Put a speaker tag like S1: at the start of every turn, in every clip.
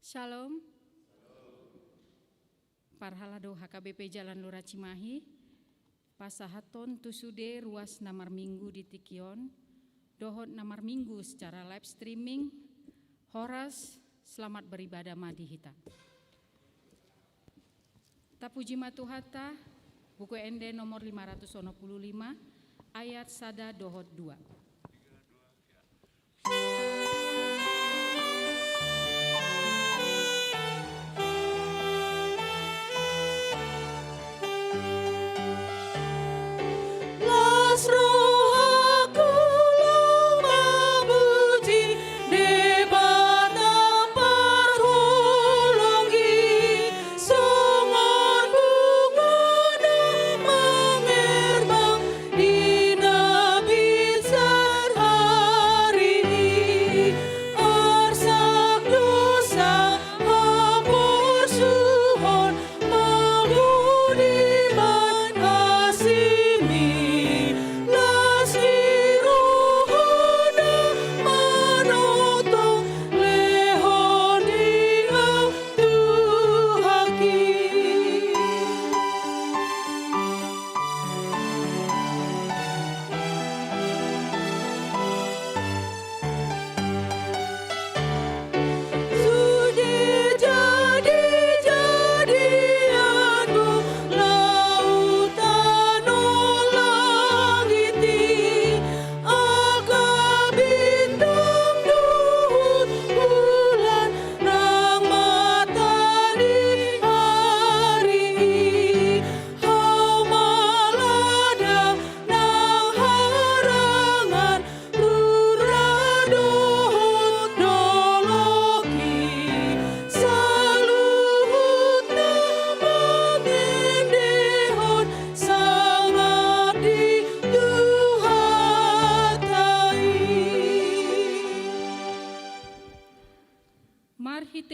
S1: Shalom. Parhalado HKBP Jalan Lura Cimahi, pasahaton tusude ruas namar minggu di Tikion, dohot namar minggu secara live streaming, horas selamat beribadah madi hita. Tapuji matuhata, buku ende nomor 595, ayat sada dohot 2.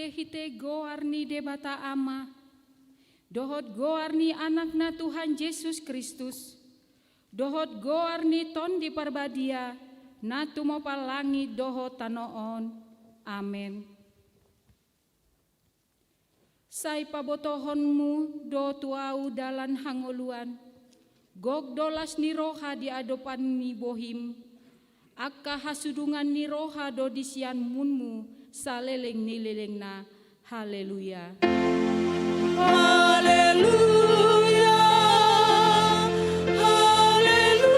S1: Hite goarni debata ama, dohot goarni anakna Tuhan Yesus Kristus, dohot goarni ton di parbadia, natu mopal langit dohot tanoon, amen. Sai pabotohonmu do tuau dalan hangoluan, gog dolas ni roha di adopan ni bohim, akka hasudungan ni roha do disian munmu, saleleng nileleng na, haleluya. Haleluya, haleluya,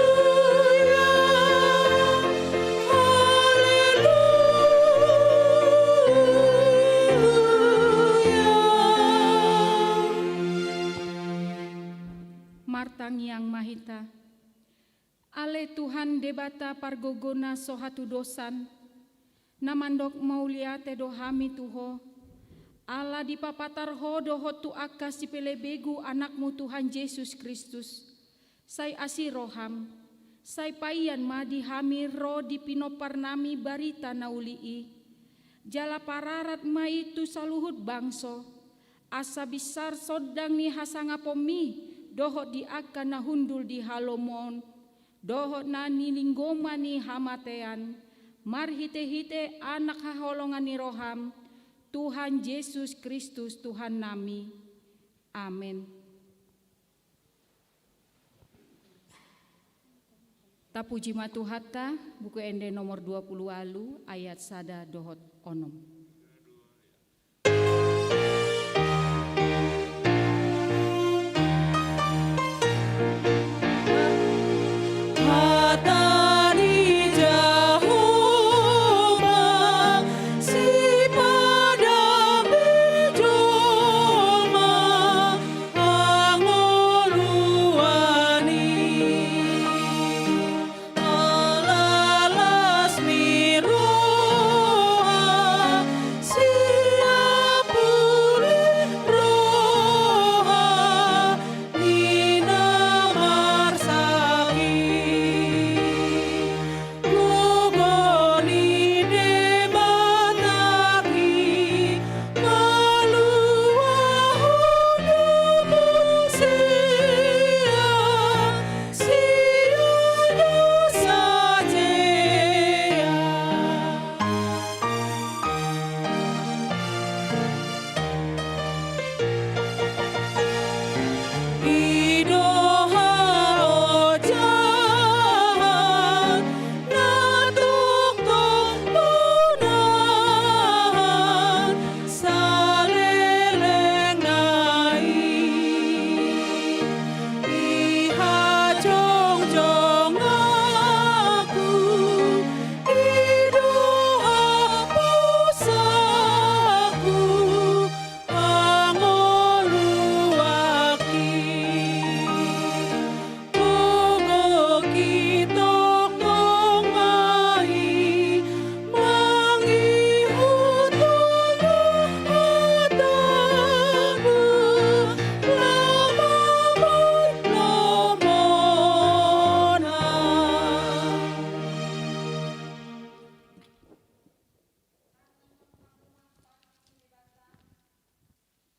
S1: haleluya. Martang yang mahita, ale Tuhan debata pargogona sohatu dosan, namandok maulia te dohami tuho, Allah di papatar ho dohot tu akka si pelebegu anakmu Tuhan Yesus Kristus, sai asi roham, sai paian madi hamir ro di pinopar nami barita naulii, jala pararat ma itu saluhut bangso, asa besar sodang ni hasanga pomi, dohot di akka nahundul di halomon, dohot na nilinggoma ni hamatean, mar hite-hite anak haholongan ni roham, Tuhan Yesus Kristus Tuhan nami. Amin. Tapuji matuhata, buku ende nomor 20 alu, ayat sada dohot onom.
S2: Alalas miroa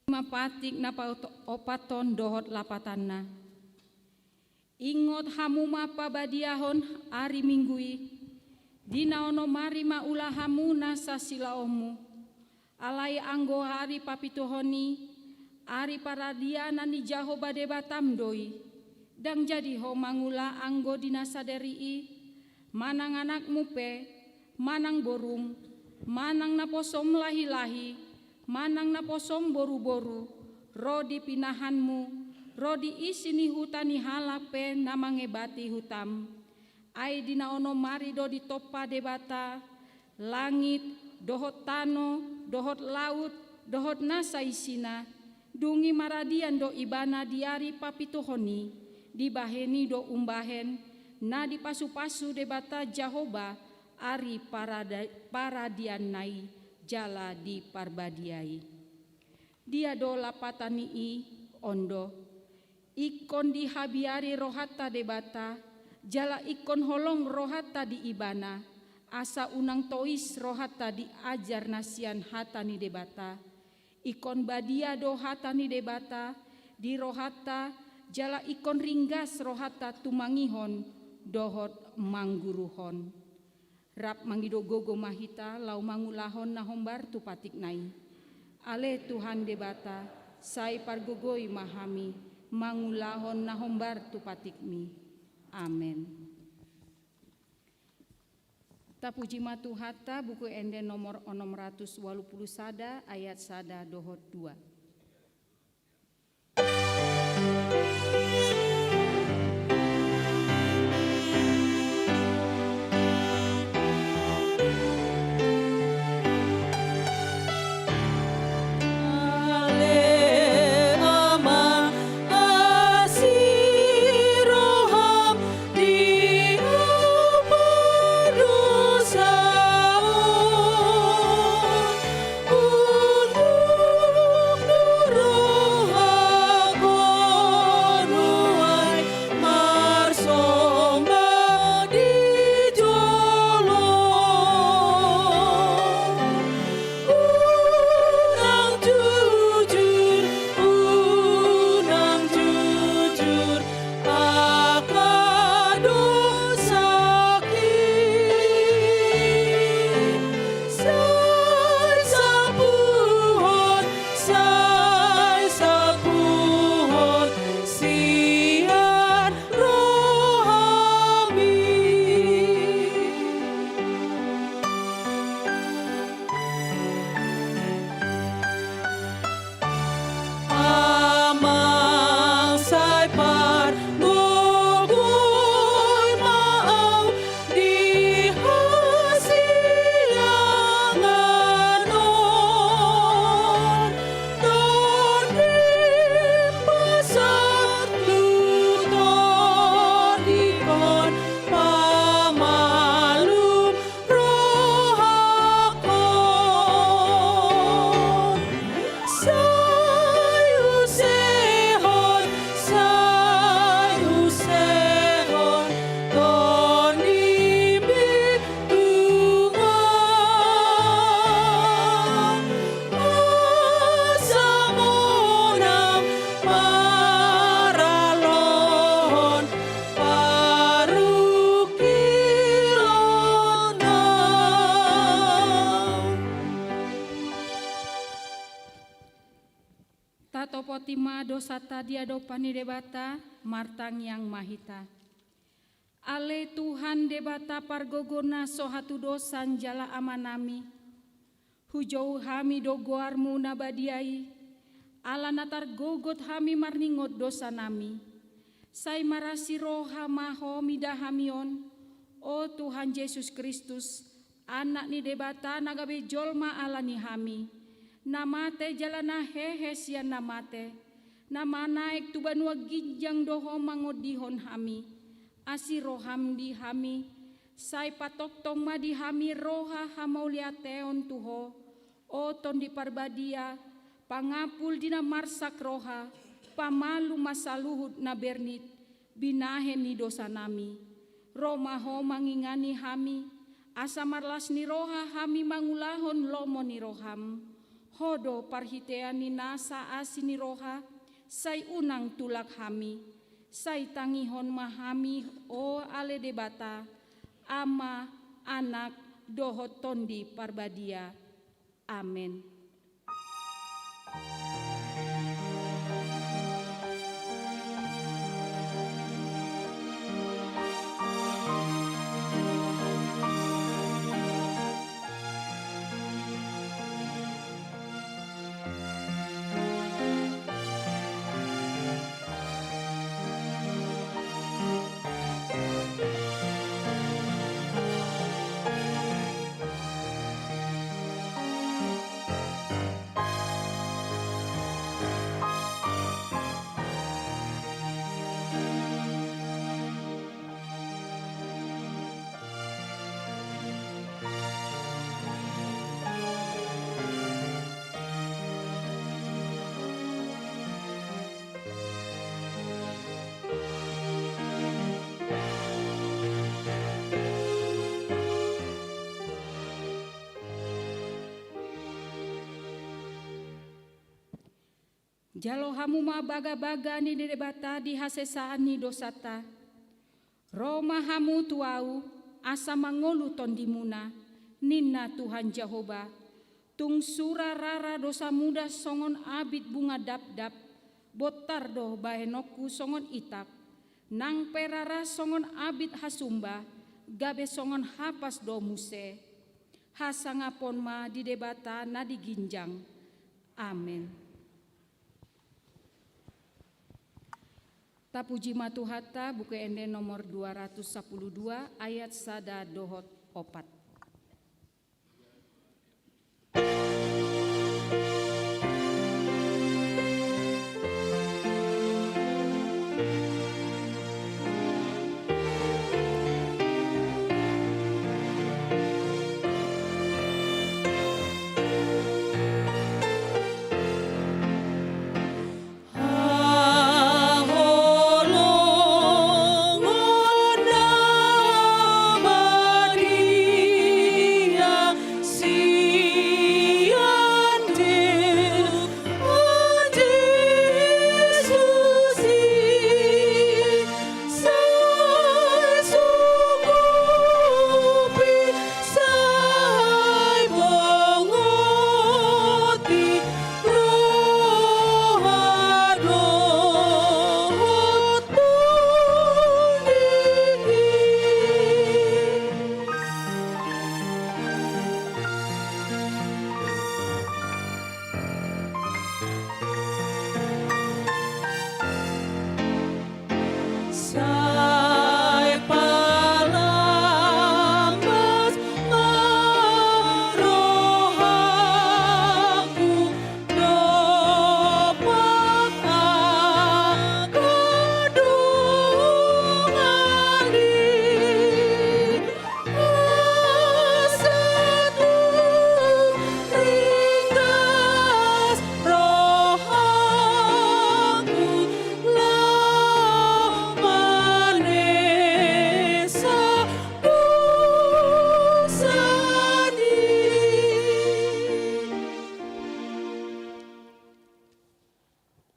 S1: mapatik napa opaton dohot lapatanna. Ingot hamu mapa badiahon ari minggui, dina ono mari maulah hamu nasa silaomu, alai anggo hari papituhoni, ari paradiana ni jaho bade batam doi, dang jadi ho mangula anggo dinasa derii, manang anakmu pe, manang borung, manang naposom lahi-lahi, manang naposom boru-boru, ro di pinahanmu, ro di isini hutani halape namangebati hutam. Ai dina ono mari do di topa debata, langit, dohot tano, dohot laut, dohot nasa isina, dungi maradian do ibana diari papituhoni, dibaheni do umbahen, na di pasu-pasu debata Jahoba, ari paradian nai, jala di parbadiai. Dia do lapatani i ondo, ikon di habiari rohata debata, jala ikon holong rohata di ibana, asa unang tois rohata di ajar nasian hatani debata, ikon badia do hatani debata, di rohata jala ikon ringgas rohata tumangihon, dohot mangguruhon. Rap mangido gogo mahita lau mangulahon nahombar tu patik nai. Ale Tuhan debata, sai pargogoi mahami, mangulahon nahombar tu patikmi. Amen. Tapuji matuhata buku ende nomor 680 sada ayat sada dohot 2. Potima dosata diado pani debata martang yang mahita. Ale Tuhan debata pargogona sohatu dosan jala amanami. Hujau hami do goarmu nabadiai. Ala natar gogot hami marningot dosa nami. Sai marasi roha maho midahamion. O Tuhan Yesus Kristus, anak ni debata nagabe jolma ala ni hami. Namate jalana hehe sian namate, nama naik tu banua ginjang doho mangodihon hami, asi roham di hami, sai patok tong ma di hami roha hamauliateon tuho, o ton di parbadia, pangapul dina marsak roha, pamalu masaluhut na bernit, binahen ni dosa nami, romaho mangingani hami, asa marlas ni roha hami mangulahon lomo ni roham. hodo parhiteani nasa asini roha, sai unang tulak hami, sai tangihon mahami o ale debata, ama anak dohot tondi parbadia. Amin. Jalo hamu ma baga-baga ni debata di hasesaan ni dosata. Roma hamu tuau asa mangolu tondimuna ninna Tuhan Jehovah. Tung sura rara dosa muda songon abit bunga dap-dap. Botar doh bahenokku songon itak. Nang perara songon abit hasumba. Gabe songon hapas do muse. Hasangapon ma di debata na diginjang. Amin. Tapuji matuhata buku ende nomor 212 ayat sada dohot opat.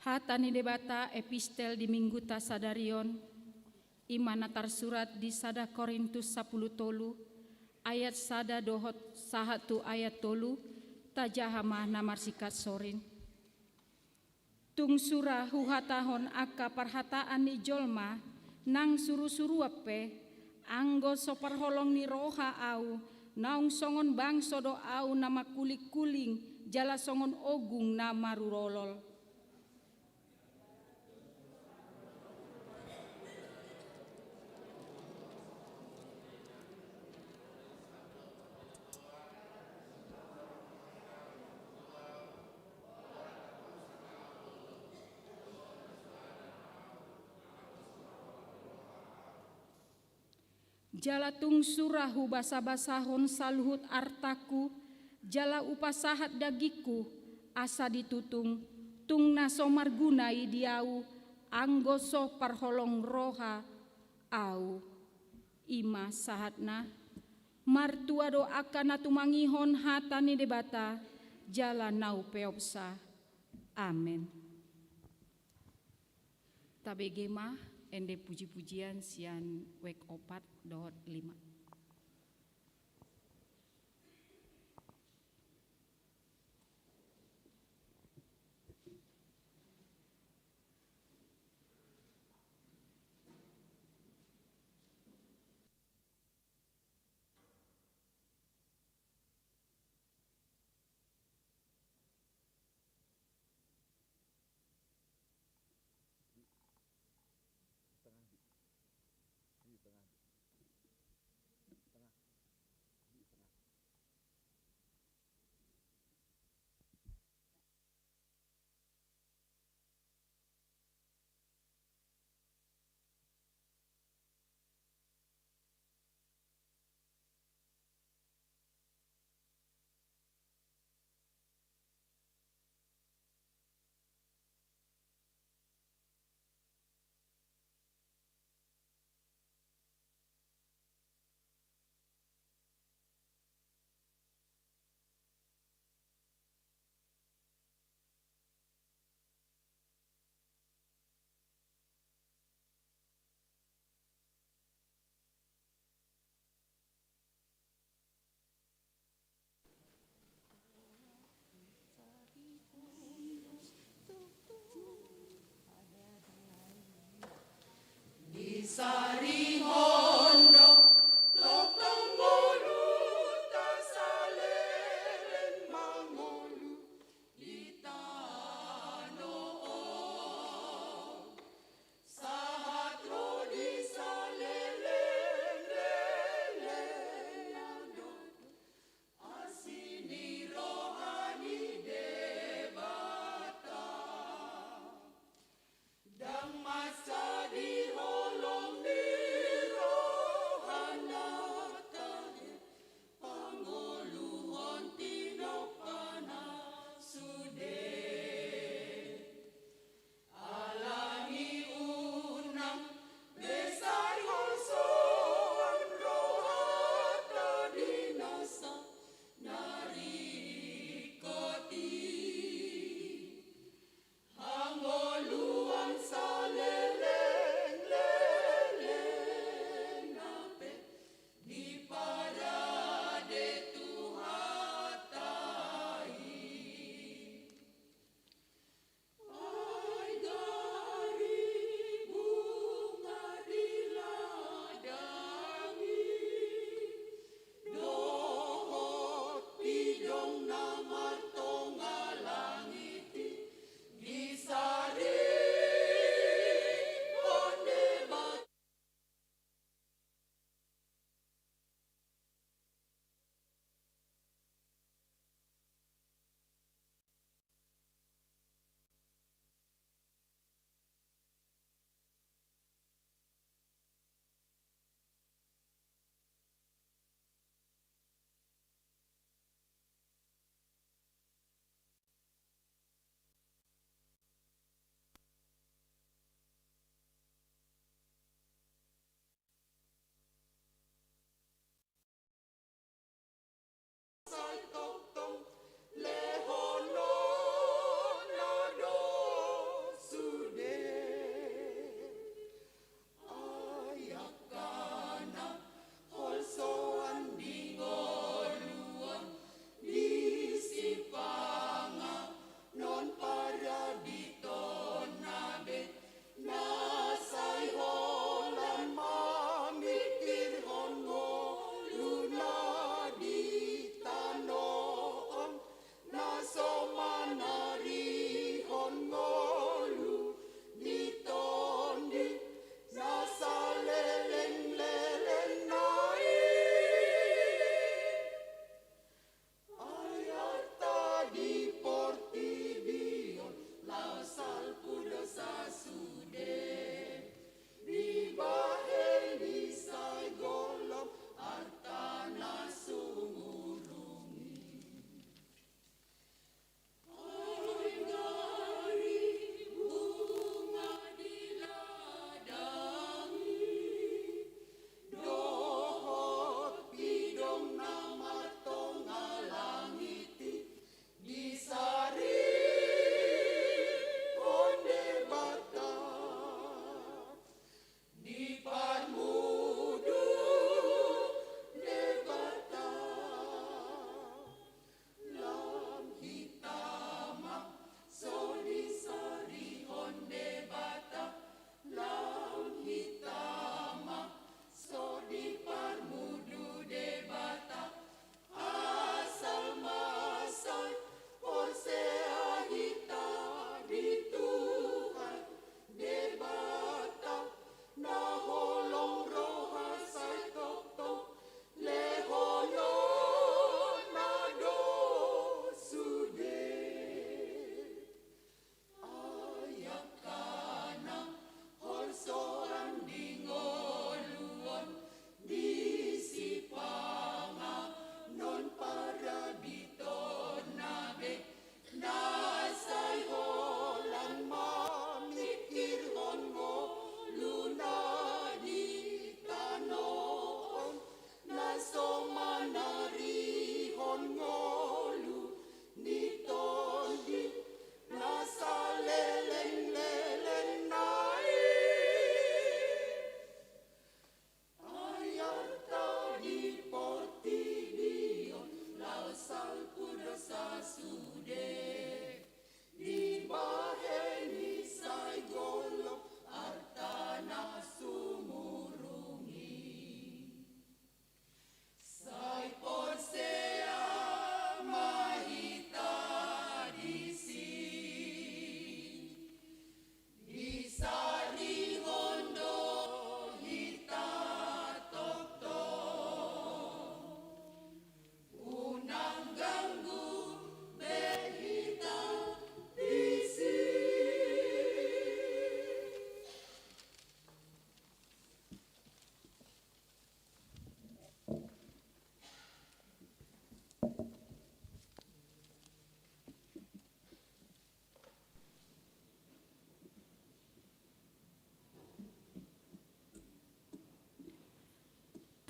S1: Hatani debata epistel di minggu tasadarion imanatar surat di sada Korintus 10 tolu ayat sada dohot sahatu ayat tolu tajahamah namar sikat sorin. Tung surah huhatahon aka parhataan ni jolma nang suru-suru ape anggo soparholong ni roha au naung songon bang sodo au nama kulik-kuling jala songon ogung nama rurolol. Jala tung surahu basa-basahon saluhut artaku, jala upasahat dagiku, asa ditutung, tung nasomar gunai diau, anggoso parholong roha, au. Ima sahatna, martua doakan atumangihon hatani debata, jalan nau peopsa. Amin. Tabege mah ende puji-pujian sian wek 4.5.
S2: Masa di holong di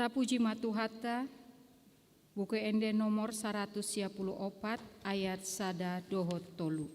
S1: Tapuji matuhata, buku ende nomor 124 ayat sada dohot tolu.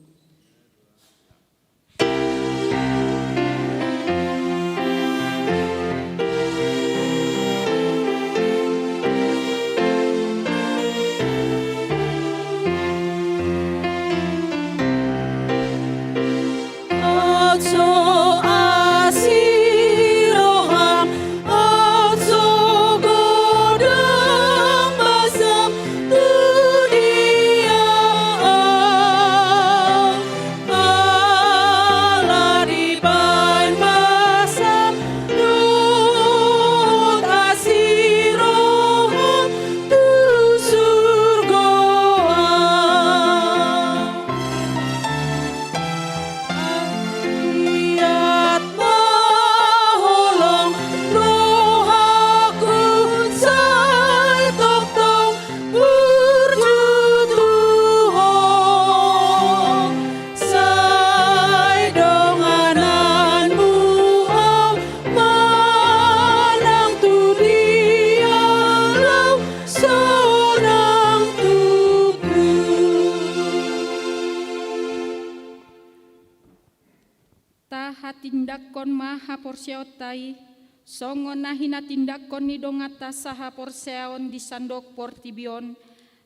S1: Tindakon maha porseotai, songon nahina tindakon ni dongata saha porseon di sandok portibion,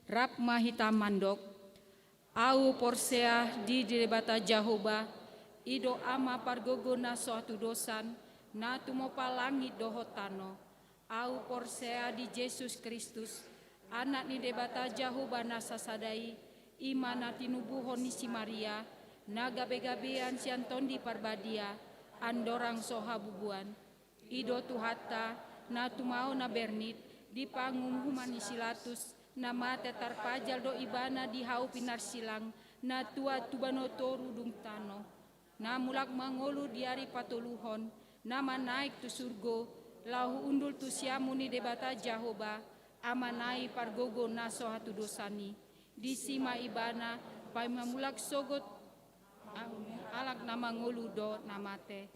S1: rap mahita mandok, au porsea di debata Jahoba, ido ama pargogona suatu dosan, na tumopa langit dohotano, au porsea di Yesus Kristus, anak ni debata Jahoba nasa sadai, imana tinubuhon ni si Maria, naga begabean sianton di parbadia, andorang soha bubuan, ido tuhata, na tumau na bernit, di panggung humani silatus, na mate tarpajal do ibana di hau pinar silang, na tua tubano toru dung tano, na mulak mangolu diari patoluhon, nama naik tu surgo, lahu undul tu siamuni debata Jahoba, amanai pargogo na soha tu dosani, di sima ibana, pai mamulak sogot, alak nama ngolu do namate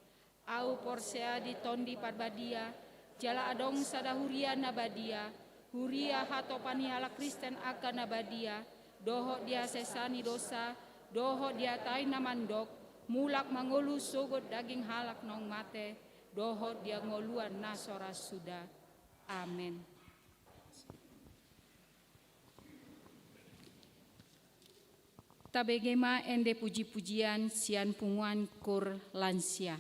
S1: au porsea di tondi parbadia jala adong sada huria nabadia huria hatopani ala Kristen akan nabadia doho dia sesani dosa doho dia tai namandok mulak mangolu sogot daging halak nong mate doho dia ngoluan nasora sudah. Amin. Tabegema ende puji-pujian sian punguan kur lansia.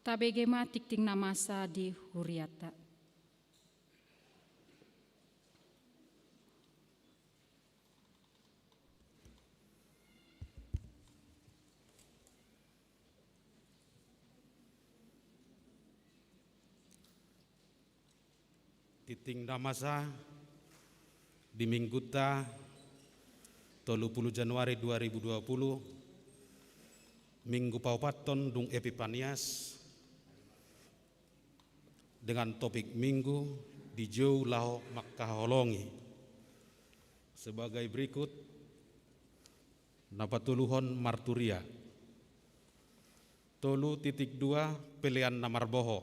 S1: tabegema tikting namasa di huriata.
S2: Titing namasa di Mingguta 30 Januari 2020 Minggu Paupaton Dung Epipanias dengan topik Minggu di Jau Lao Makkaholongi sebagai berikut. Napatuluhon Marturia Tolu titik 2 pilihan Namar Boho.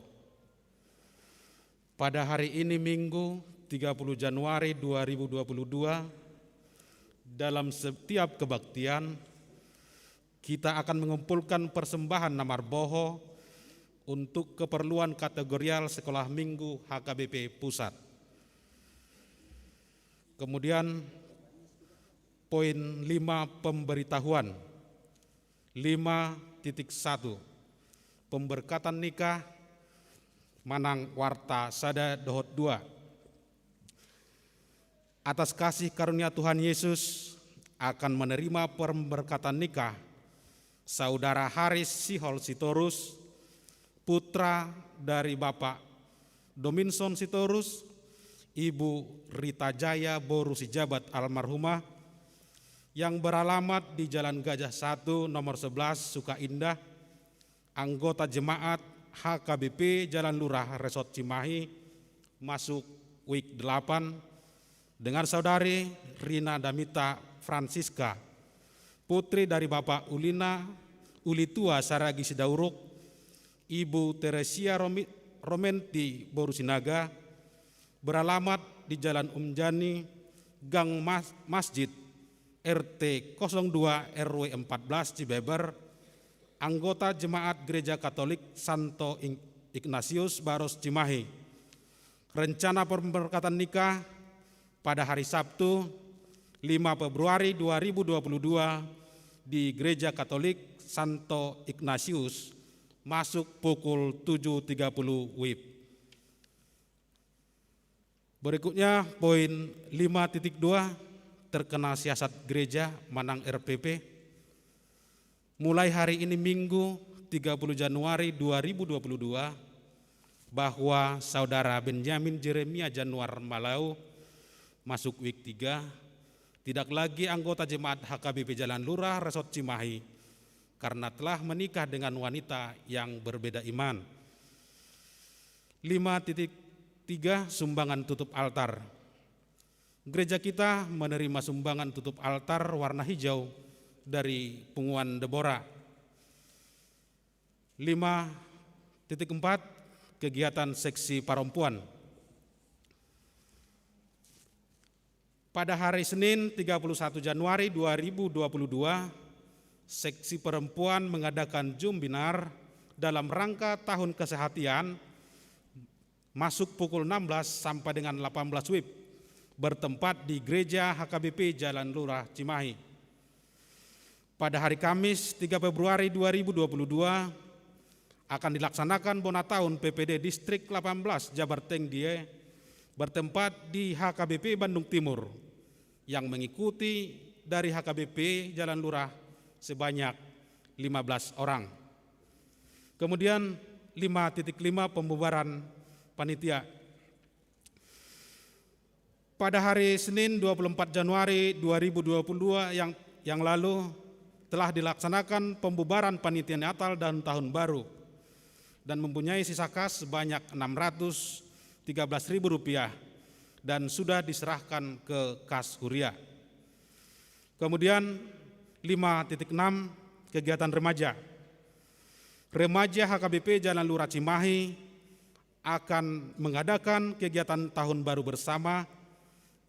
S2: Pada hari ini Minggu 30 Januari 2022 dalam setiap kebaktian kita akan mengumpulkan persembahan Namar Boho untuk keperluan kategorial Sekolah Minggu HKBP Pusat. Kemudian poin 5 pemberitahuan 5.1 pemberkatan nikah Manang Warta Sada Dohot 2. Atas kasih karunia Tuhan Yesus akan menerima pemberkatan nikah Saudara Haris Sihol Sitorus, putra dari Bapak Dominson Sitorus, Ibu Rita Jaya Boru Sijabat almarhumah, yang beralamat di Jalan Gajah 1 nomor 11 Suka Indah, anggota jemaat HKBP Jalan Lurah Resort Cimahi, masuk week 8, dengan saudari Rina Damita Francisca, putri dari Bapak Ulitua Saragi Sidauruk, Ibu Teresia Romenti Borusinaga, beralamat di Jalan Umjani, Gang Masjid RT 02 RW 14 Cibeber, anggota Jemaat Gereja Katolik Santo Ignatius Baros Cimahi. Rencana pemberkatan nikah pada hari Sabtu 5 Februari 2022 di Gereja Katolik Santo Ignatius, masuk pukul 7.30 WIB. Berikutnya poin 5.2 terkena siasat gereja Manang RPP. Mulai hari ini Minggu 30 Januari 2022 bahwa Saudara Benjamin Jeremia Januar Malau masuk week 3 tidak lagi anggota jemaat HKBP Jalan Lurah Resort Cimahi karena telah menikah dengan wanita yang berbeda iman. 5.3 sumbangan tutup altar. Gereja kita menerima sumbangan tutup altar warna hijau dari Punguan Deborah. 5.4 kegiatan seksi perempuan. Pada hari Senin 31 Januari 2022, seksi perempuan mengadakan Jumbinar dalam rangka Tahun Kesehatan masuk pukul 16 sampai dengan 18 WIB bertempat di Gereja HKBP Jalan Lurah Cimahi. Pada hari Kamis 3 Februari 2022 akan dilaksanakan Bonataun PPD Distrik 18 Jabar Tengdie bertempat di HKBP Bandung Timur yang mengikuti dari HKBP Jalan Lurah sebanyak 15 orang. Kemudian 5.5 pembubaran panitia. Pada hari Senin 24 Januari 2022 yang lalu telah dilaksanakan pembubaran panitia Natal dan Tahun Baru dan mempunyai sisa kas sebanyak Rp613.000 dan sudah diserahkan ke kas Huria. Kemudian 5.6 kegiatan remaja. Remaja HKBP Jalan Lurah Cimahi akan mengadakan kegiatan Tahun Baru bersama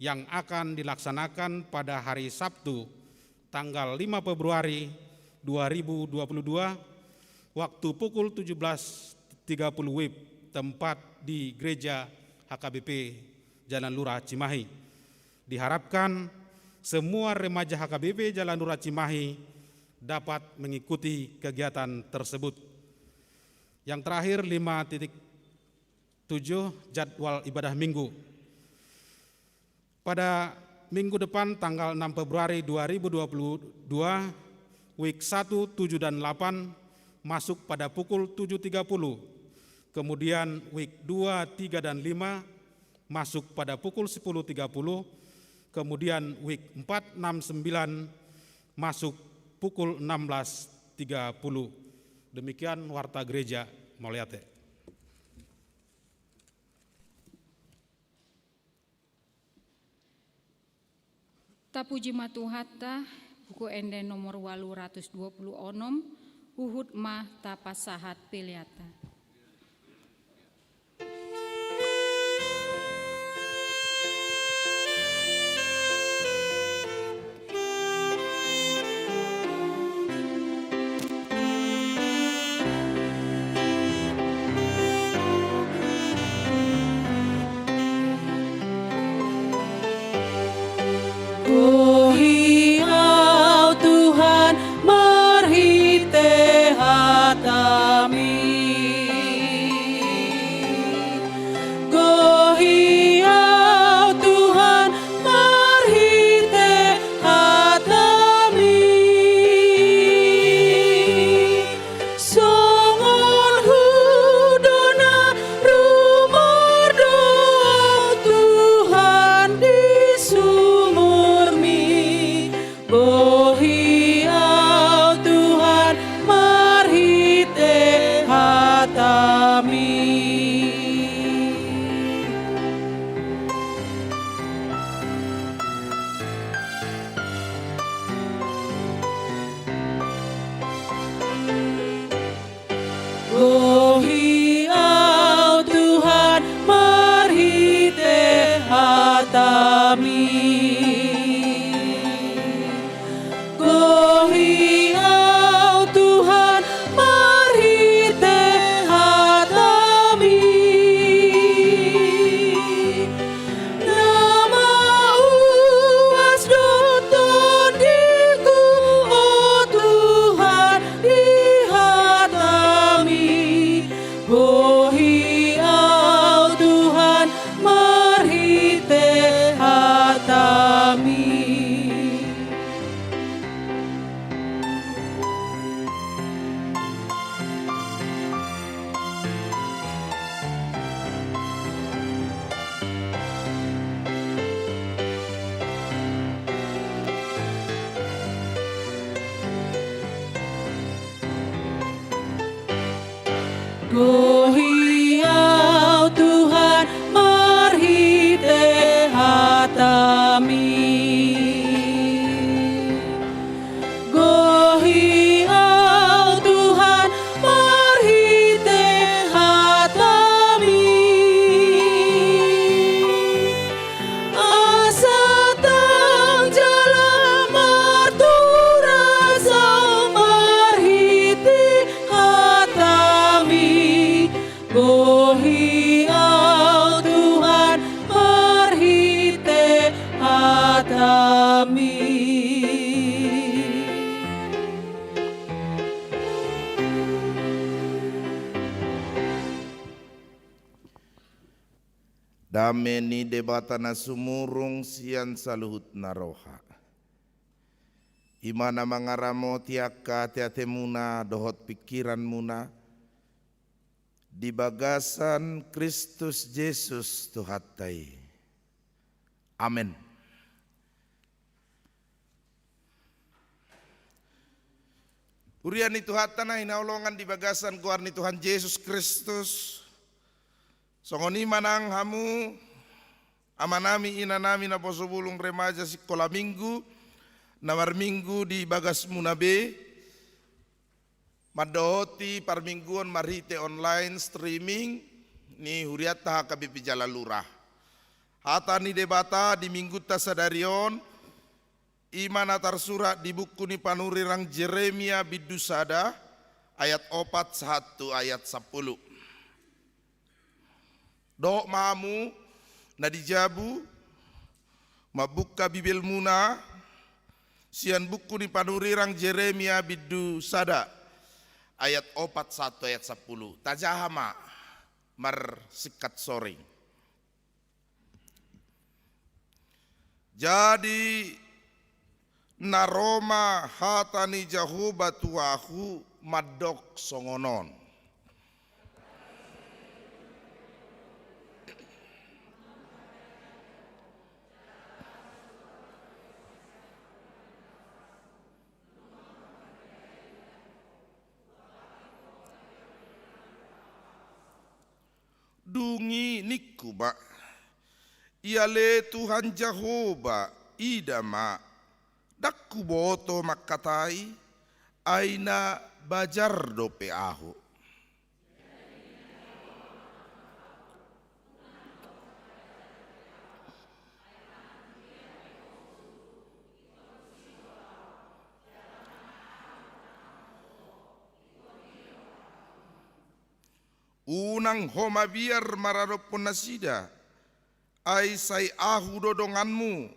S2: yang akan dilaksanakan pada hari Sabtu tanggal 5 Februari 2022 waktu pukul 17.30 WIB tempat di Gereja HKBP Jalan Lurah Cimahi. Diharapkan semua remaja HKBP Jalan Lurah Cimahi dapat mengikuti kegiatan tersebut. Yang terakhir 5.7 jadwal ibadah minggu. Pada minggu depan tanggal 6 Februari 2022, week 1, 7, dan 8 masuk pada pukul 7.30. Kemudian week 2, 3, dan 5 masuk pada pukul 10.30. Kemudian week 4, 6, 9 masuk pukul 16.30. Demikian Warta Gereja Mauliate.
S1: Tapuji matuhatta buku ende nomor 826 uhud mah tapasahat piliata.
S3: Gohiau Tuhan marhite hatami. Gohiau Tuhan marhite hatami. Asatang jalan martura sang marhite hatami. Gohiau Tuhan marhite hatami.
S4: Dameni debatana sumurung sian saluhut naroha. Imana mangaramo tiaka tiatemuna dohot pikiran muna. Di bagasan Kristus Yesus Tuhatai. Amin. Uriani Tuhatana hinaulongan di bagasan kuarni Tuhan Yesus Kristus. Songoni manang hamu amanami inanami na posobulung remaja sekolah minggu nawar minggu di bagas munabe madohoti parmingguan marhite online streaming ni huriat taha KBP Jalan Lurah. Hata ni debata di minggu tasadarion imana tarsurat di buku ni panurirang Jeremia bidusada ayat 4:1 ayat 10. Doa mamu na dijabu mabuka bibil muna sian buku ni panurirang Jeremia bidusada ayat 41 ayat 10. Tajahama mar sikat soring. Jadi naroma hatani Jahoba tuahu madok songonon. Dungi nikuba iale Tuhan Jahoba idama dakku boto makatai aina bajar dope ahu. Unang homa biar mararupun nasida ai sai ahu dodonganmu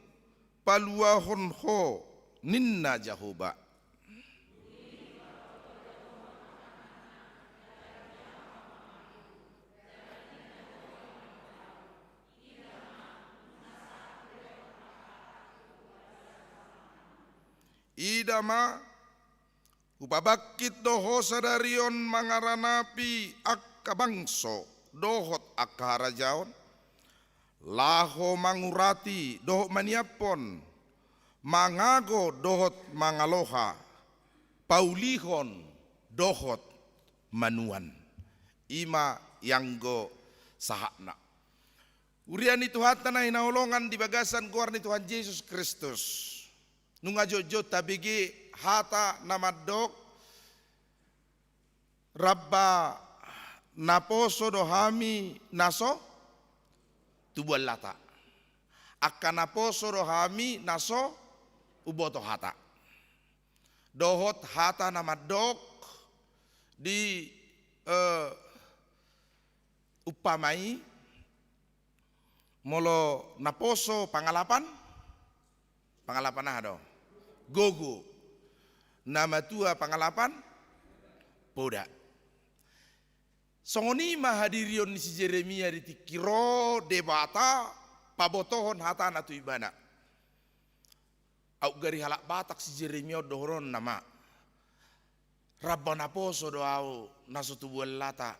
S4: paluahon ho ninna Jahoba. Idama upabakit doho sadarion mangaranapi kabangso dohot akarajaon laho mangurati dohot maniapon mangago dohot mangaloha paulihon dohot manuan ima yanggo sahakna urian itu hatana inaolongan di bagasan guar ni Tuhan Yesus Kristus nunga jojo tabigi hata namadok rabba naposo dohami naso tubual lata akan naposo dohami naso uboto hata dohot hata namadok di upamai molo naposo pangalapan do gogo nama tua pangalapan poda. Songoni mahadirion si Jeremia di tikiro debata pabotohon hatana tu ibana. Au gari halak batak si Jeremia dohron nama. Rabba naposo do au naso tubual lata.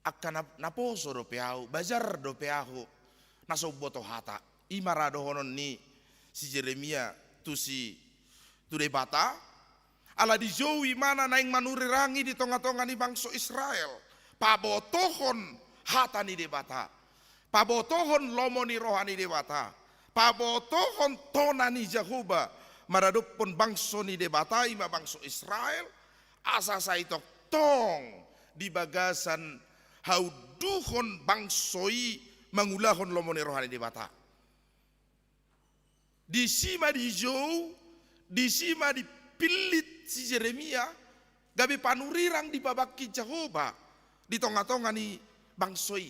S4: Akka naposo do peau, bajar do peahu naso boto hata. Imara dohonon ni si Jeremia tu si tu debata. Ala di jowi mana naing manurirangi di tonga-tonga ni bangsa Israel. Pabotohon hata ni debata, pabotohon lomo ni rohani debata, pabotohon tona ni Jahoba maradupun bangso ni debata ima bangso Israel asa saitok tong di bagasan hauduhon bangsoi mangulahon lomo ni rohani debata. Di sima di jauh, di sima di pilit si Jeremia gabi panurirang di babaki Jahoba. Di tonga-tonga ni bangsoi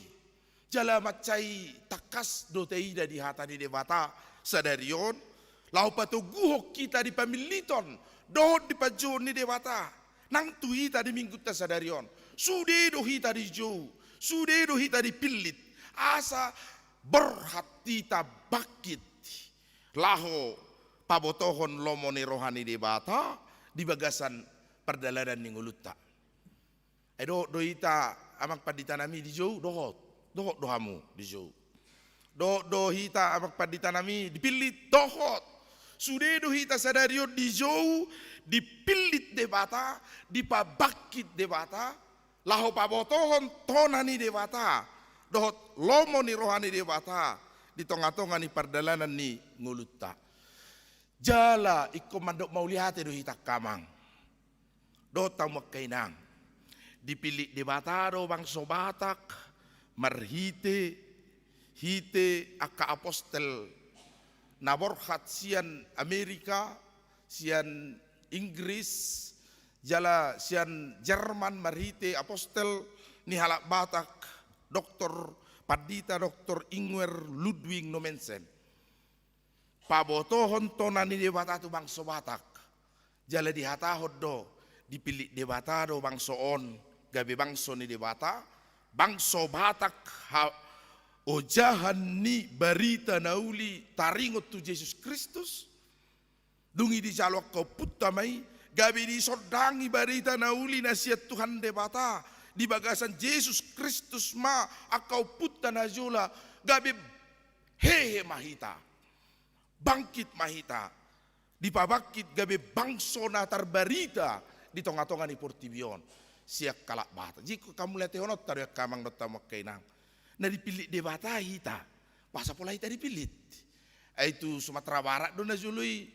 S4: jala macai takas doteida di hata di debata sadarion lau patuguhok kita di pamiliton dohot di pajon ni debata nang tuita di minggu ta sadarion sude dohita di jo sude dohita di pilit asa berhatita bakit laho pabotohon lomo ni rohani debata di bagasan perdalanan ni ngulutta. Edo dohita amak paditanami di jauh dohot dohamu di jauh dohita amak paditanami dipilit dohot sude dohita sadario di jauh dipilit debata dipabakit debata laho pabotohon tonani debata dohot lomo ni rohani debata di tonga-tonga ni perdalanan ni ngulutta jala ikko mandok maulihate dohita kamang dohot tamu kainang dipilih debata do bangso Batak marhite aka apostel naborhat sian Amerika sian Inggris jala sian Jerman marhite apostel ni halak Batak Dr. Padita Dr. Ingwer Ludwig Nomensen pabotohon tonani debata tu bangso Batak jala dihatahod do dipilih debata do bangsoon gabe bangso ni debata bangso Batak ojahan ni barita nauli taringot tu Yesus Kristus dungi di jalok kau putamai gabe di sodangi barita nauli nasihat Tuhan debata di bagasan Yesus Kristus ma akau putta najula gabe hehe mahita bangkit mahita dipabakit gabe bangso na tarbarita di tonga-tonga ni portibion siak kalak bata jika kamu lihat honot taru kamang dot tamak kainang na dipilih debata hita masa pola hita dipilih itu Sumatera Barat do najului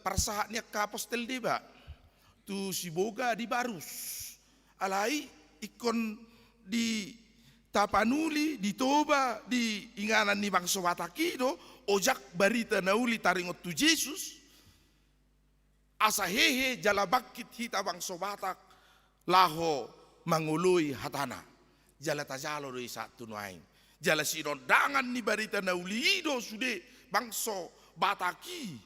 S4: parsahatnya kapostel deba tu si boga di Barus alai ikon di Tapanuli di Toba di inganan ni bangso Bataki do ojak barita nauli taringot tu Yesus asa hehe jala bakit hita bangso Batak laho mangului hatana jala tajalo do satu nuain jala sinondangan ni barita nauli do sude bangso Bataki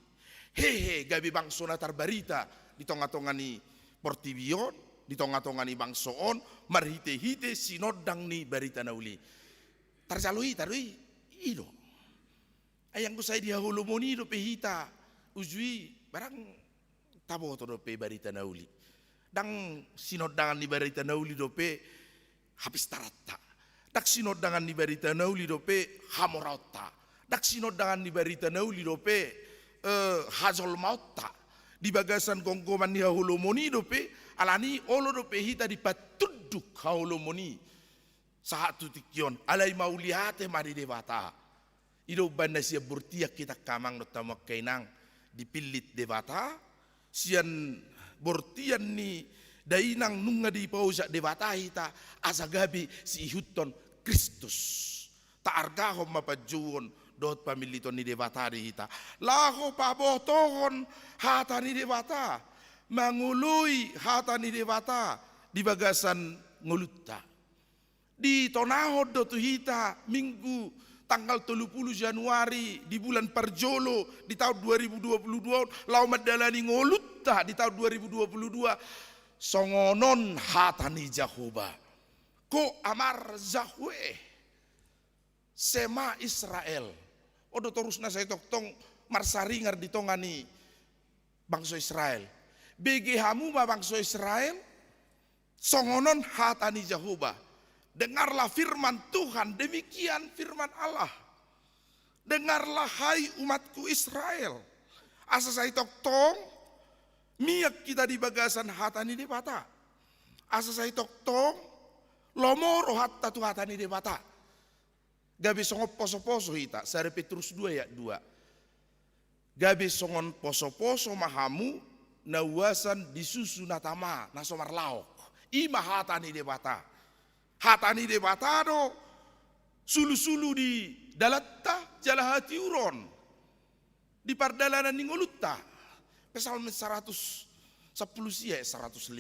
S4: hehe gabi bangso natar barita di tonga-tonga ni portibion di tonga-tonga ni bangsoon marhite-hite sinodang ni barita nauli tarjalui tarui ido ayang ko say dia hulumoni do pehita ujui barang tabo to do pe barita nauli dang sinodangan ni barita nauli do pe habis tarata dak sinodangan ni barita nauli do pe hamorauta dak sinodangan ni barita nauli do pe hazol mauta di bagasan gonggoman ni hulumoni do pe alani olo do pe hita di patuduk hulumoni saat tu tikion alai maulihate mari debata ido banda sia burtia kita kamang no tamak kainang dipilit debata sian bortian ni dainang nunga di pausa debata hita asagabi si huton Kristus ta argahom mapajuon dot pamiliton ni debata di hita laho pabotohon hata ni debata mangului hata ni debata di bagasan ngulutta di tonahod do tu hita minggu tanggal 30 Januari di bulan Parjolo di tahun 2022 lau madalani ngolutta di tahun 2022 songonon hatani Jahoba ko amar Zahwe sema Israel odo terusna saya toktong marsaringar di tongani bangsa Israel bege hamu ma bangsa Israel songonon hatani Jahoba. Dengarlah firman Tuhan, demikian firman Allah. Dengarlah hai umatku Israel. Asa saya toktong, miak kita di bagasan hatani debata. Asa saya toktong, lomoro hatta tu hatani debata. Gabi songon poso-poso hita, sare Petrus 2 ayat 2. Gabi songon poso-poso mahamu, nawasan disusu natama, nasomar laok. Ima hatani debata. Hatani debata do sulu-sulu di dalatta jala hati uron di pardalanan ningolutta Psalm 110 sia 105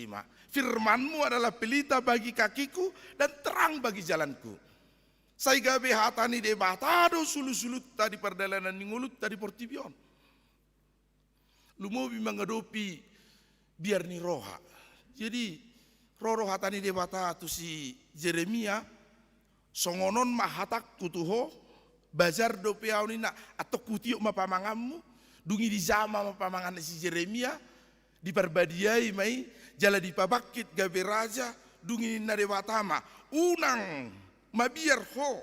S4: firmanmu adalah pelita bagi kakiku dan terang bagi jalanku sai gabe hatani debata do sulu-sulutta di pardalanan ningolutta di portibion lumobi mengadopi biar ni roha jadi roro hatani debata tu si Jeremia songonon mahatak kutuho bazar do peaunina atau kutiuk mapamangamu dungi di zama mapamangan si Jeremia di perbadiai mai jala di pabakit gabe raja dungi na debata ma unang mabiar ho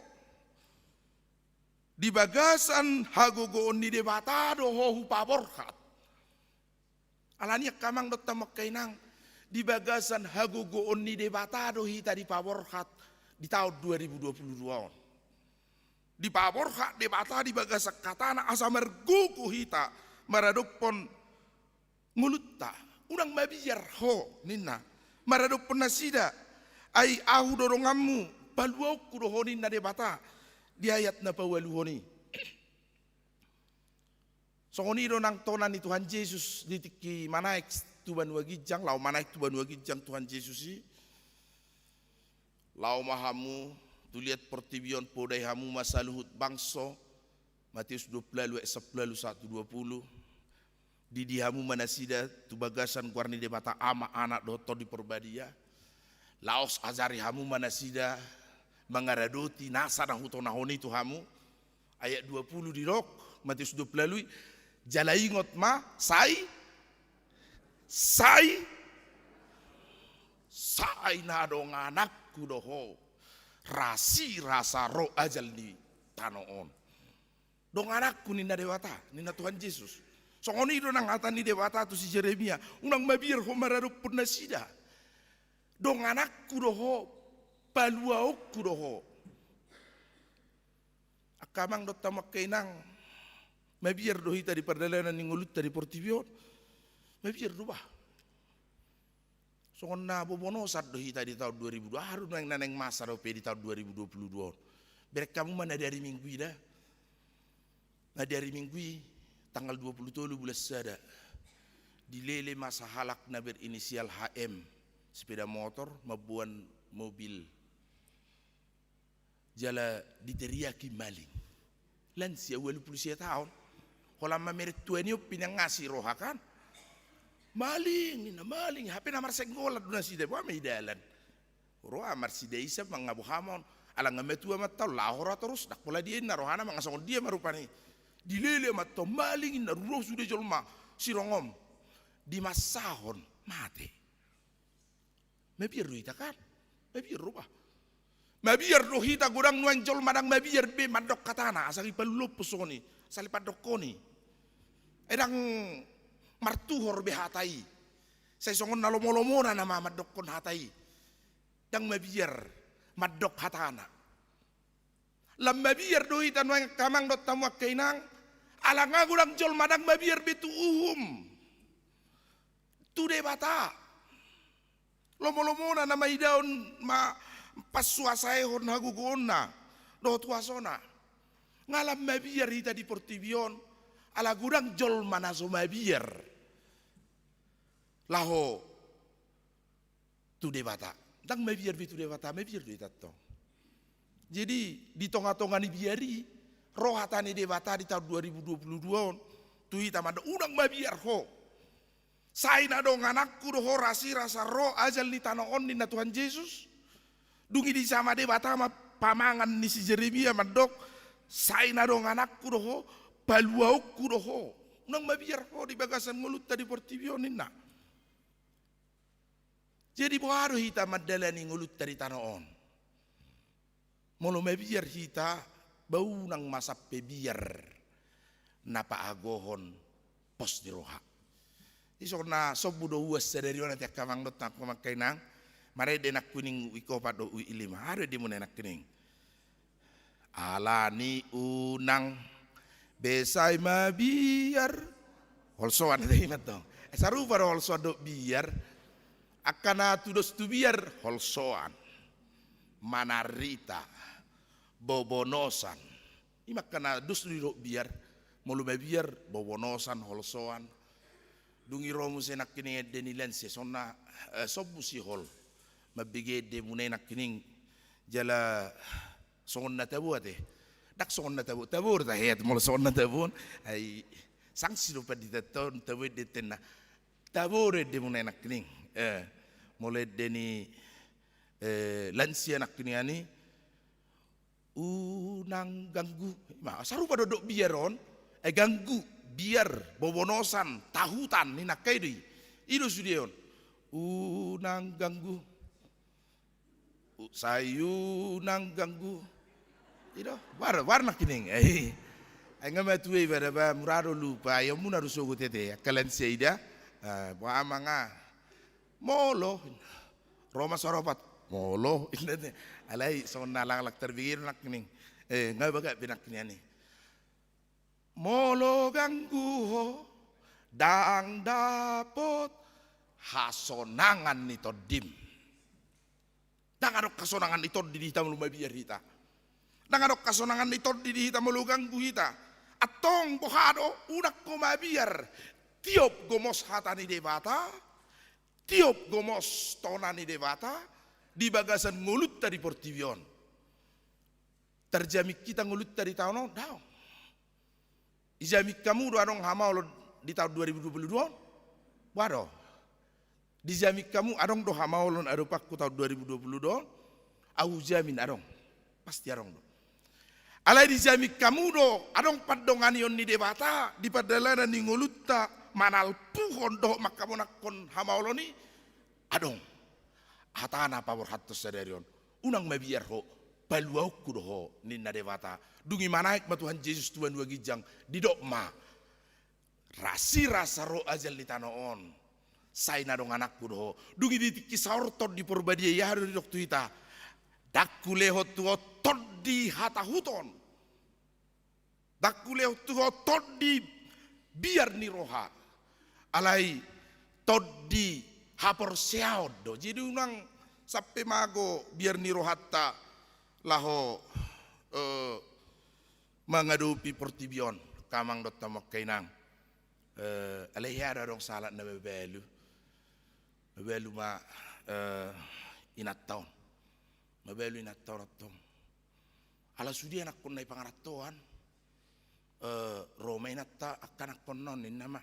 S4: di bagasan hagogoon ni debata do ho hupaborkat alania kamang dot tamak kainang di bagasan hagogoon ni debata do hita di paborhat di tahun 2022. Di paborhat debata di bagasak katana asa merguku hita maradopon ngulutta unang mabiyar ho ninna maradopon nasida ai ahu dorongamu paluau kudohoni na debata di ayat na pawaluhoni. Songoni do nang tonan ni Tuhan Yesus di tiki manaik Tuhan wagijang lau manaik Tuhan wagijang Tuhan Yesus si lau mahamu tu lihat pertibion podai hamu masa luhut bangso Matius 20 ayat 11 120 di dihamu manasida tu bagasan kuarni debata ama anak doto di perbadia laos azari hamu manasida mengaradoti nasa na hutonahoni tu hamu ayat 20 di rok Matius 20 lalui jalaingot ma sai na dong anakku doho rasi rasa roh ajal di tanoon dong anakku nina dewata nina Tuhan Yesus songoni do nang hata ni dewata tu si Jeremia unang mabir ho mararup purnasida dong anakku doho paluaokku doho akamang do tamak kainang mabir dohi tadi perdalanan ningulut tadi portivion mabir do bah songon na bobono sat dohi tadi tahun 2002 haru nang naneng masa do di tahun 2022 berek kamu mana dari minggu ida nah dari minggu tanggal 27 bulan sada dilele masa halak na berinisial HM sepeda motor mabuan mobil jala diteriaki maling lansia 20 tahun kalau mameret tuanio pinang ngasih rohakan maling HP namar senggolat duna sida ba may dalan ro amar sida isa mangabu hamon ala ngametu amat taw lahora terus dak pula dia na rohana mangasong dia marupani dilele amat to maling na ro sudah jolma sirongom di masahon mate mabir ruita kan mabir rupa mabir rohita gudang nuan jol madang mabir be mandok katana asali palulo pusoni sali padokoni edang martuhor behatai saya songon nalomo-lomo na nama madok kon hatai dang mabiyar madok hatana lam mabiyar dohi tanwang kamang dot tamuak kainang alanga gudang jol madang mabiyar betu tu debata lomo-lomo na nama idaon ma pasuasai hon hagugona do tuasona ngalam mabiyar hita di portivion ala gudang jol manaso mabiyar laho tu debata dang mabiyar bitu debata mabiyar do itatto jadi di tonga-tonga ni biari rohatani debata di tahun 2022 tu hita manda udang mabiyar ho saina dong anakku do rasi rasa roh ajal ni tanoon ni na Tuhan Yesus dungi di sama debata ma pamangan ni si Jeremia mandok saina dong anakku do paluaukku do nang mabiyar ho di bagasan mulut tadi portivion ninna jadi baru hita madalani ngulut dari tanoon molo mabiyar hita bau nang masape biar napa agohon pos di roha iso na sobudo uas sadari ona tiak kamang dot nak mamakai nang mare denak kuning iko pado ui ilima are di mun enak kuning alani unang besai mabiyar holsoan deh imat dong saru pada holsoan do biar akana tudos tu biar holsoan manarita bobonosan imak kana dus do biar molu biar bobonosan holsoan dungi romu senak kini denilan se sonna sobu si hol mabige de munenak kini jala sonna tabuate dak sonna tabur ta het mol sonna tabun ai sanksi do padita ton tawe de tenna tabure de munenak kini mulai deni lansia nak kini ani unang ganggu ma saru pada dok biaron ganggu biar bobonosan tahutan ni nak kaidi ido sudion unang ganggu sayu nang ganggu ido warna kini ai ngama tuwe pada ba murado lupa ya muna rusogo tete kalen seida ba amanga molo Roma soropat molo ini alai sonna lalak terbigir nak ning ngai baga binak ni molo ganggu ho dang dapot hasonangan ni todim dangarok kasonangan itu di hitam lu mabiyar hita dangarok kasonangan itu di hitam lu ganggu hita atong bohado unak ko mabiyar tiop gomos hatani debata tiop gomos tonani debata di bagasan ngulut dari portivion terjamik kita ngulut dari tahun daw ijamik kamu do anong hamau di tahun 2022? Waduh. Dijamin kamu adong do hamaulon ado pakku tahun 2022? Au jamin adong. Pasti adong do. Alai dijamin kamu do adong padongan yon ni debata di padalana ni ngolutta manal puhon do makamonakon hamauloni adong. Hatana pawor hatto sadarion. Unang mabiar ho paluau kudo ninna dewata dungi manaik matuhan Yesus Tuhan dua gijang di dokma rasi rasa ro ajal di tanoon sai nadong anak kudo dungi di kisahor tod di porbadia ya hari dok tuita dakuleho tuo tod di hata huton dakuleho tuo tod di biar ni roha alai tod di hapor seaudo jadi unang sampai mago biar ni rohatta laho mengadupi portibion kamang dot tamak kainang alehara dong salat na bebelu ma inataon mabelu inataon atong ala sudi anak kon nai pangaratoan Roma inatta akan akon non nama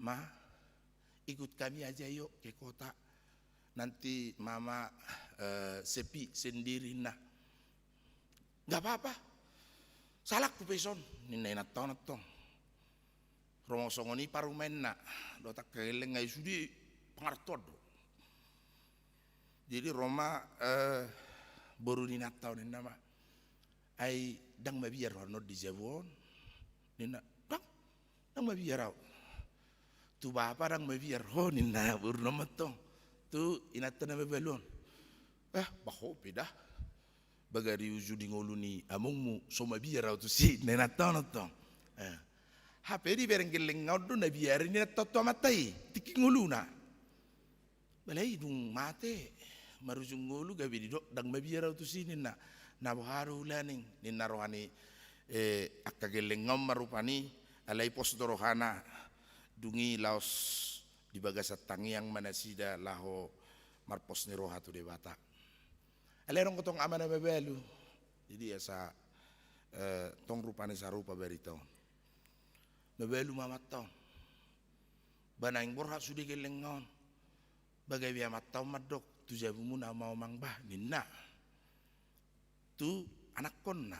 S4: ma ikut kami aja yuk ke kota nanti mama sepi sendiri nah nggak apa-apa salah ku peson ninay natong romong songoni parumen na do tak keleng ngai sudi pangartod jadi Roma baru ni natau ni nama ai dang mabiar warno di Jabon nina dang mabiar tu bapa dang mabiar ho nina baru nama tong tu inatan na belon baho peda bagari ujudi ngoluni amungmu so mabiar tu si nenatan tong hapedi berenggeleng ngodo na biar ni toto matai tiki ngoluna balai dung mate marujung ngolu gabi dok dang mabiar tu si nina na baharu laning nina rohani akageleng ngom marupani alai pos dorohana dungi laos di bagasat tangi yang mana sida laho marpos ni roha tu debata. Alerong kotong amana bebelu. Jadi asa tong rupane sarupa berito. Bebelu mamatong. Banaing borha sudi gelengon. Bagai biya matau madok tu jabumu na mau mangbah ninna. Tu anak konna.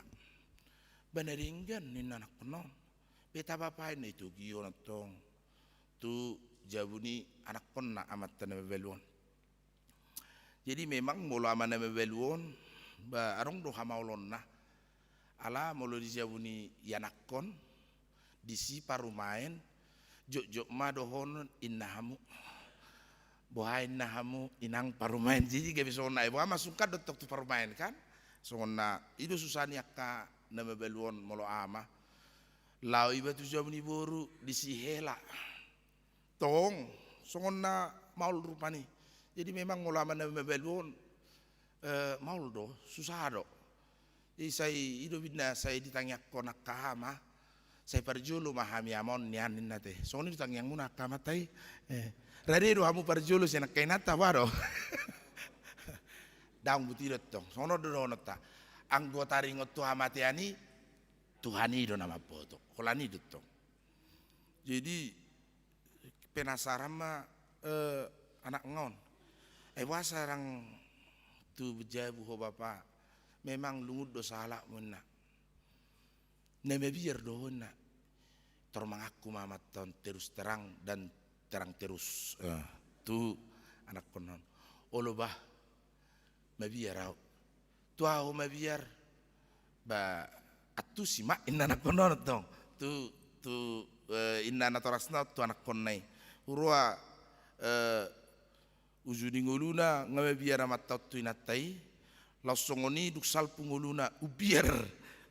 S4: Banaringgan ninna anak konon. Beta bapain itu giyon tong. Tu jabuni anak konna amat tanah beluon. Jadi memang mula amana beluon ba arong do hamaulon nah ala mulu di jabuni yanakon disi parumain jok ma dohon innahamu bohain nahamu inang parumain jadi gabi sona ibu ama sungkat dotok tu parumain kan sona itu susani akka nama beluon mulu ama lau iba tu jabuni boru disi hela tong songonna maul rupani jadi memang ulama na mebelon maul do susah do jadi saya hidup bina saya ditanya konak kahama saya parjulu mahami amon nianin nate soalnya ditanya muna kamatai rade do hamu parjulu saya nak kainata waro daung butirot tong sono do nota anggota ringot tu hamatiani Tuhani do nama boto kolani do tong jadi penasaran mah anak ngon wasarang tu bejabu ho bapa memang lungud do salah muna neme biar do na termangaku mamaton terus terang dan terang terus tu anak konon olo bah mabiar tu au mabiar ba atu simak inna anak konon tong tu inna natorasna tu anak konai urua ujudi ngoluna ngawe biara matat tu inatai langsungoni duk salpu ngoluna ubiar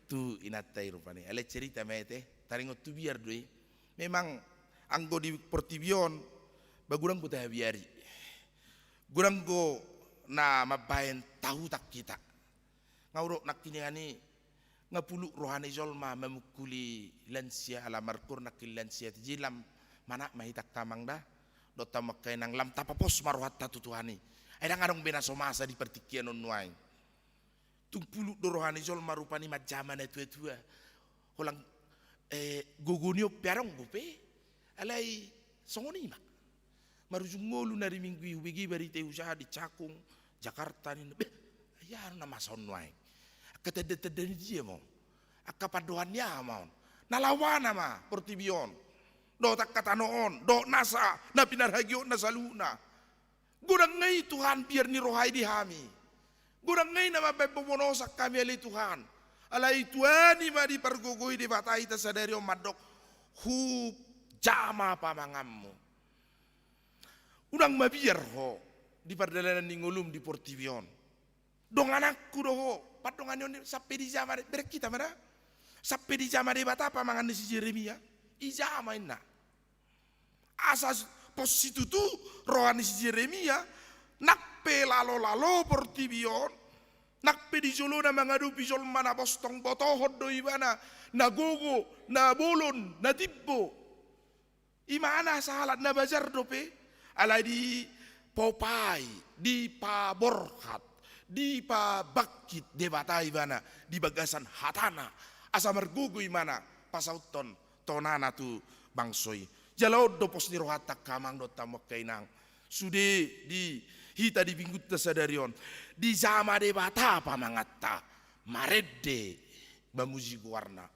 S4: tu inatai rupani ale cerita mete taringot tu biar doi memang anggo di portibion bagurang buta biari gurang go na mabayan tahu tak kita ngaurok nak kini ani ngapuluk rohani jolma memukuli lansia ala markur nakil lansia tijilam mana mahitak tamang dah dota makai nang lam tapapos maruhat tatu tuhani ada ngarong bena somasa di pertikian onuai tumpuluk dorohani jol marupani majaman itu holang gugunio piarong bupe alai songoni mak marujung ngolu nari minggu bigi barite usaha di Cakung Jakarta ni ya nama sonwai akatedetedeni dia mau akapadoannya mau nalawana ma portibion do tak katanoon do nasa na pinarhagyo na saluna gurang ngay Tuhan biar ni rohai di hami gurang ngay na mabepomonosak kami alay Tuhan alay Tuhan ima di pargugoy di batay ta sa deryo madok hu jama pamangammo udang mabiar ho di pardalanan ni ngulum di portibion dong anakku doho padongan yon sampai di jama berkita mana sampai di jama de bata pamangan ni si Jeremia ijama inna asas positu tu rohani si Jeremia nakpe lalo portibion nakpe di solo na mangadu pisol mana bostong botohod do ibana na gogo na bolon na tibbo imana sahalat na bazar dope alai di Popai di Paborhat di Pabakit de bata ibana di bagasan hatana asa margugu imana pasauton tonana tu bangsoi jalau do pos ni rohatak kamang do tamok kainang sude di hita di binggut sadarion di zama de bata pamangatta maredde bamuzi warna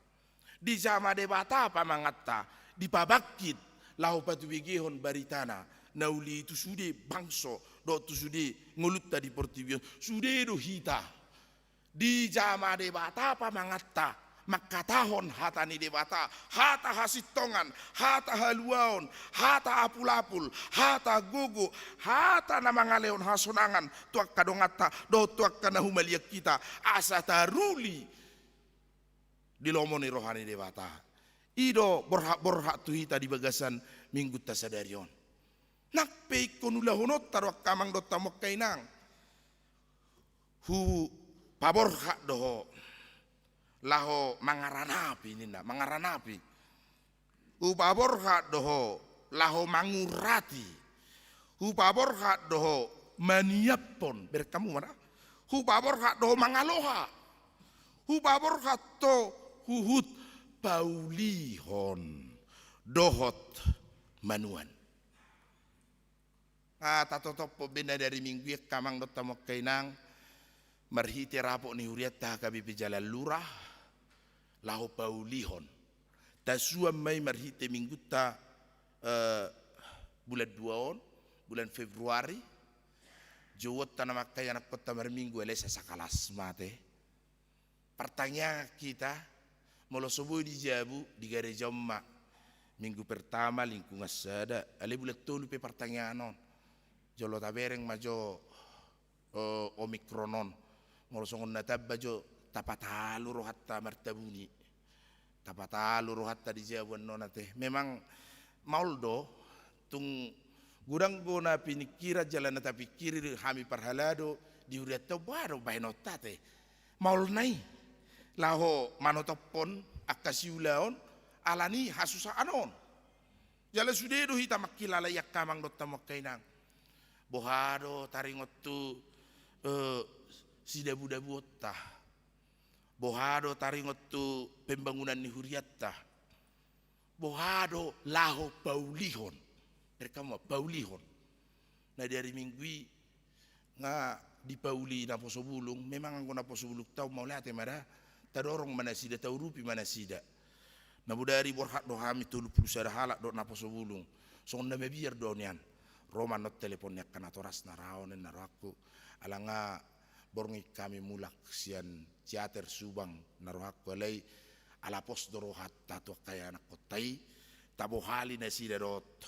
S4: di zama de bata pamangatta di Pabakit lau patu bigihon baritana nauli itu sude bangso do tu sude ngulut di portibion sude do hita di zama de bata pamangatta makatahon hatani debata hata hasitongan hata haluaon hata apulapul hata gogo hata namangaleon hasonangan tuak kadongata do tuak kana humaliak kita asa taruli di lomoni rohani debata ido borhak tu hita di bagasan minggu tasadarion nakpe konulahonot taruak kamang do tamok kainang hu paborhak doho laho mangaranapi nina mangaranapi upaborha doho laho mangurati upaborha doho maniapon berkamu mana upaborha doho mangaloha upaborha to huhut paulihon dohot manuan tatotop benda dari minggu kamang do tamok kainang marhite rapok ni huriat ta kabibi jalan lurah laho paulihon tasua mai marhite minggu ta bulan 2 bulan Februari jowot tanah makai anak kota minggu elesa sakalas mate pertanyaan kita molo sobo di jabu di gereja mak minggu pertama lingkungan sada ale bulan tolu pe pertanyaan non jolo tabereng majo omikronon molo songon natabba jo tapatalu rohatta martabuni tapatalu rohatta di jabuan nonate memang mauldo tung gudang gona pinikira jalan tapi kiri hami parhalado di huriat to baro bainotate maul nai laho manotopon akasiulaon alani hasusa anon jala sudedo hita makilala yak kamang dotta mokkainang bohado taringotu sidabu-dabu ottah bohado taringotu pembangunan ni huriatta bohado laho paulihon rekama paulihon na dari minggu nga di pauli na posobulung memang ang na posobulung tau maulate mada tadorong manasida taurupi manasida na budari borhat do hami tulu pulsada halak do na posobulung song na mebiar do nian Roma not telepon yak kanatoras na raon na raku alanga borngi kami mulak sian teater Subang na raku alay alapos do rohat tatu kaya anak kotai tabo hali na sida dot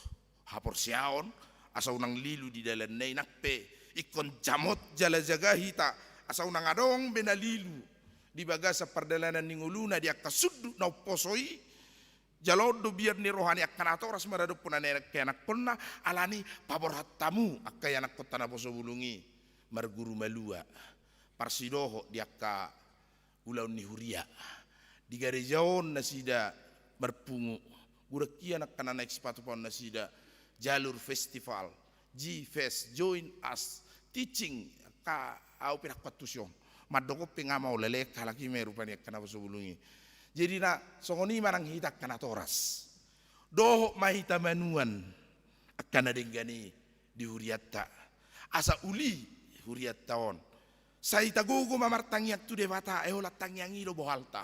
S4: hapor siaon asaw nang lilu di dalan nay nakpe ikon jamot jala jaga hita asaw nang adong benalilu di baga sa pardalanan ni nguluna di akasuddu na posoi jalodo biar ni rohani akanato ras marado punane kayak konna alani pabor hatamu akay anak kota na poso bulungi marguru malua parsidoho di akka ulaw ni huria di garejaon nasida berpungu gurakia anak kanana ekspatu pon nasida jalur festival G-Fest join us teaching ka au pinak patusyon madoko pengama olele kalaki merupani kana poso bulungi jadi na songoni marang hitak kana toras Doho mahita manuan akan adenggani di huriatta. Asa uli huriatta on. Sai tagogo mamartangyak tu debata eholat tangyangi do bohalta.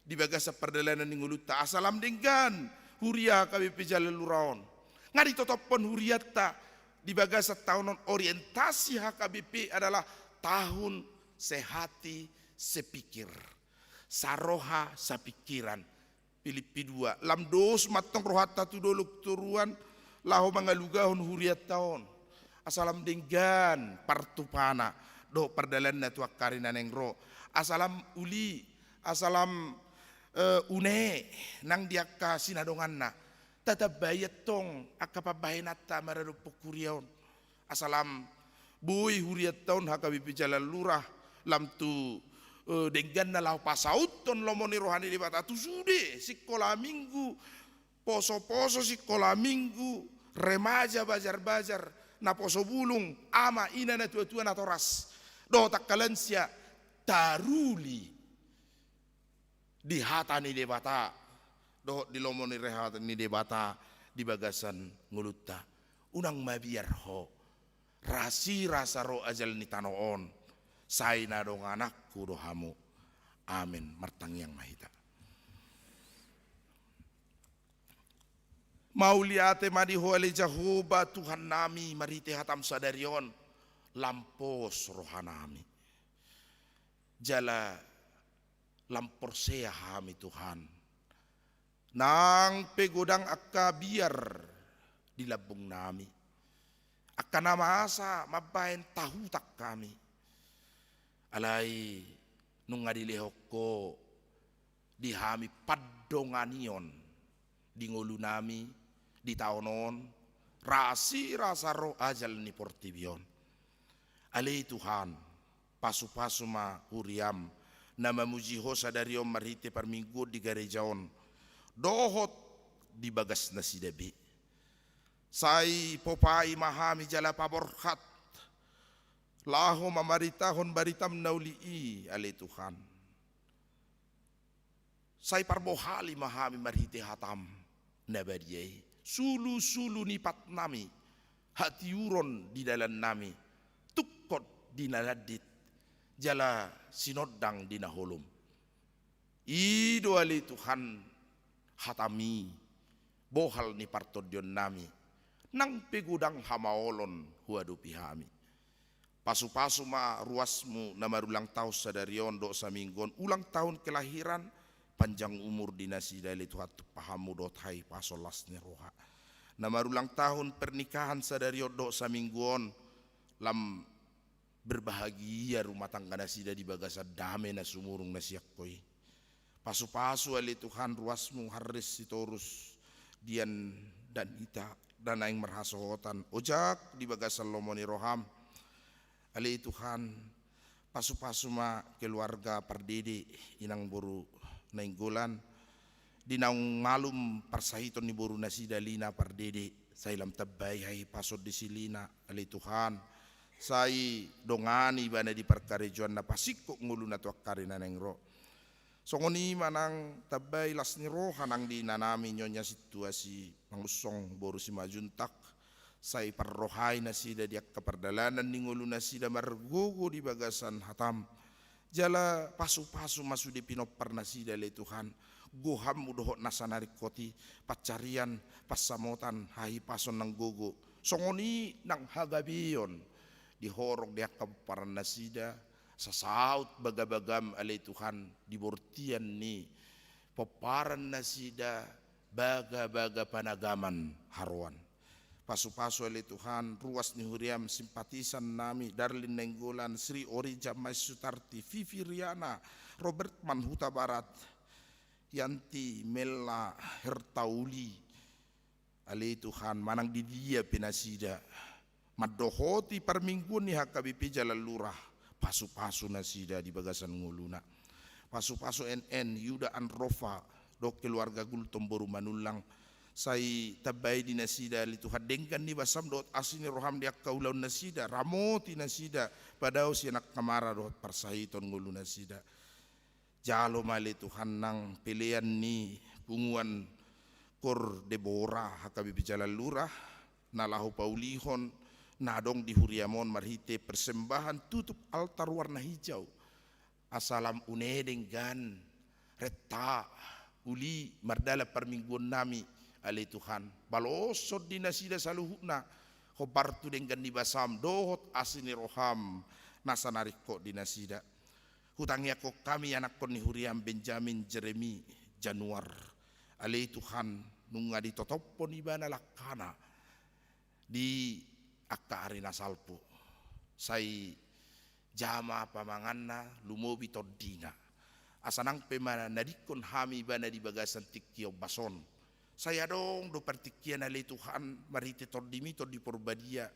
S4: Di bagasa perdalanan ninguluta asalam denggan huria kabi pijaleluraon. Ngari totopon huriatta di bagasa tahunan orientasi HKBP adalah tahun sehati sepikir. Saroha sapikiran. Filipi 2. Lam dos matong rohata tu doluk turuan laho mangalugahon huriat taon. Asalam denggan partupana do perdalan na tuak karina nengro. Asalam uli, asalam une nang diaka sinadongan na. Tetap bayat tong akapabahinata mararupukuriaon. Asalam buy huriat taon HKBP Jalan Lurah lam tu denggan na lau pasaut ton lomoni rohani di bata tu sude sekolah minggu poso-poso sekolah minggu remaja bajar-bajar na poso bulung ama ina na tua-tua na toras do tak kalensia taruli di hatani di bata do di lomoni rehatani di bata di bagasan nguluta unang mabiar ho rasi rasa ro ajal ni tanoon sai na dong anakku dohamu. Amin. Martang yang mahita. Mauliate madiho ali Jehovah Tuhan nami marite hatam sadarion lampos rohanami. Jala lampor sea hami Tuhan. Nang pegodang akka biar di labung nami. Akka nama asa mabain tahu tak kami. Alai nung ngadilehoko dihami padonganion di ngulu nami di taonon rasi rasa roh ajal ni portibion. Alai Tuhan pasu-pasu ma huriam nama mujiho sadariom marite perminggu di garejaon dohot di bagas nasi debi. Sai popai mahami jala paborkat laho mamaritahon baritam naulii ale Tuhan. Sai parbohali mahami marhite hatam nabadiyai. Sulu-sulu nipat nami. Hatiuron di dalam nami. Tukot di naladit. Jala sinodang di naholum. Ido ale Tuhan hatami. Bohal ni partodion nami. Nang pegudang hamaolon huadupi hami. Pasu-pasu ma ruasmu nama ulang tahun sadarion do saminggon ulang tahun kelahiran panjang umur dinasi dari Tuhan pahamu dot hai pasolas roha. Nama ulang tahun pernikahan sadarion do saminggon lam berbahagia rumah tangga nasi dari bagasa damai na sumurung nasiak koi. Pasu-pasu ali Tuhan ruasmu haris sitorus dian dan ita dan aing merhasohotan ojak di bagasa lomoni roham. Ali Tuhan pasu-pasu ma keluarga pardede inang boru nainggolan dinaung malum parsahiton ni boru nasi dalina pardede sailam tabay hai pasod di silina ali Tuhan sai dongani bana di perkarejuan na pasiko ngulu na tuak karina nengro songoni manang tabay las ni roh hanang di nanami nyonya situasi mangusong boru si majuntak sai parrohai nasida diak keperdalanan ningulu nasida margogo di bagasan hatam jala pasu-pasu masu di pinopar nasida le Tuhan goham udohot nasanarik koti pacarian pasamotan hai pason nang gogo songoni nang hagabion dihorok diak keparan nasida sasaut bagabagam ale Tuhan dibortian ni peparan nasida baga-baga panagaman haruan. Pasu-pasu oleh Tuhan ruas ni huriam simpatisan nami Darlin Nenggolan Sri Orija Maisutarti Vivi Riana Robert Manhuta Barat Yanti Mela Hertauli ale Tuhan manang di dia pinasida madohoti permingguan ni HKBP Jalan Lurah pasu-pasu nasida di bagasan nguluna pasu-pasu NN Yuda Anrofa dok keluarga Gultom Boru Manulang sai tabay di nasida li Tuhan dengkan ni basam dot asini roham diak kaulaun nasida ramoti nasida padao si anak kamara dot parsahiton ngulu nasida jalo mali Tuhan nang pilihan ni punguan kor Deborah HKBP Jalan Lurah nalahu paulihon nadong di huriamon marhite persembahan tutup altar warna hijau asalam unedeng gan reta uli mardala permingguan nami ale Tuhan balosod di nasida saluhuna khobartu dengan dibasam dohot asini roham nasanariko di nasida hutangnya kok kami anak kon ni huriam Benjamin Jeremy Januar ale Tuhan nunga ditotopon ibana lakana di akka arena salpo sai jama pamanganna lumobi toddina asanang pemana nadikon hami ibana di bagasan tikio bason saya dong do pertikian ale Tuhan marite tordimi di porbadia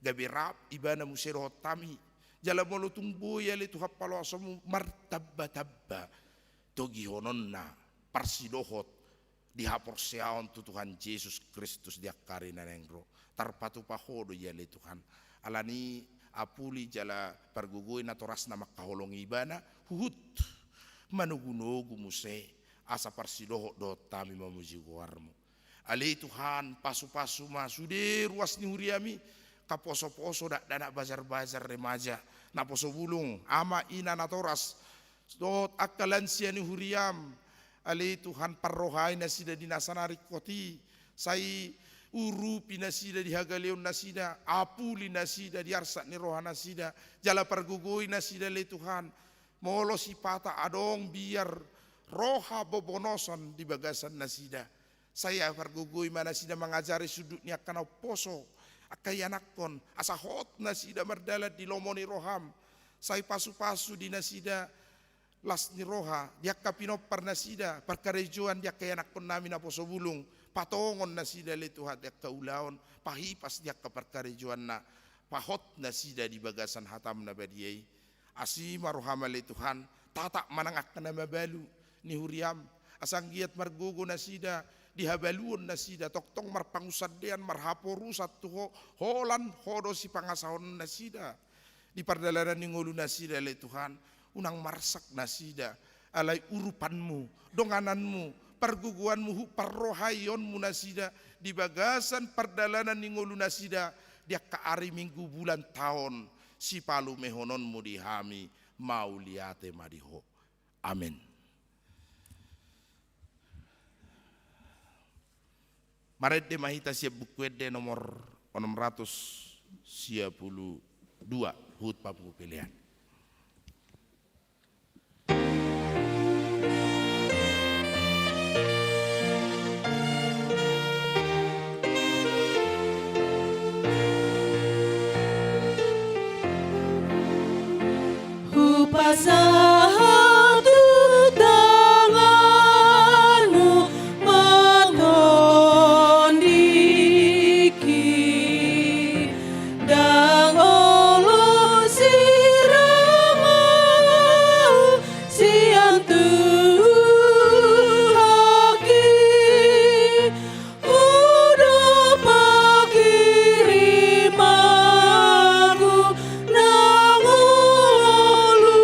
S4: gaberap ibana musero tami jala molo tungbo ya le Tuhan palo asamu martabba togi hononna parsidohot dihapor seaon tu Tuhan Yesus Kristus diakari nanengro tarpatu pahodo ya le Tuhan alani apuli jala pergugui natoras nama kaholongi ibana huhut manugunogu muse asa parsidoho do tami mamuji guarmu ale Tuhan pasu-pasu masude ruas ni huriami kaposo-poso dak dana bazar-bazar remaja na poso bulung ama ina natoras dot akalansia ni huriam ale Tuhan parrohai nasida dinasanari koti sai urupi nasida di hagaleon nasida apuli nasida di arsa ni roha nasida jala pergugui nasida le Tuhan molo sipata adong biar roha bobonoson di bagasan nasida saya pergugui mana nasida mengajari sudutnya kana poso akayanakon asa hot nasida mardala di lomoni roham saya pasu-pasu di nasida las ni roha dia kapinopar nasida perkarejuan dia kayanakon nami na poso bulung patongon nasida le Tuhan dia kaulaon pahipas dia kaperkarejuan na pahot nasida di bagasan hatam na badiai asima rohama le Tuhan tatak manangak na mabalu ni huriam asang giat margugo nasida dihabaluon nasida toktong marpangusadean marhaporusat tuho holan hodo si pangasahon nasida di pardalanan ni ngulu nasida le Tuhan unang marsak nasida alai urupanmu dongananmu perguguanmu parrohayonmu nasida di bagasan pardalanan ni ngulu nasida dia kaari minggu bulan tahun si palu mehononmu dihami mauliate madiho amin. Maret de mahita siap buku de nomor 652 hut papu pilihan.
S3: Satu tanganmu menondiki dan olo siramamu siang tuhaki udah pakirimaku nang olu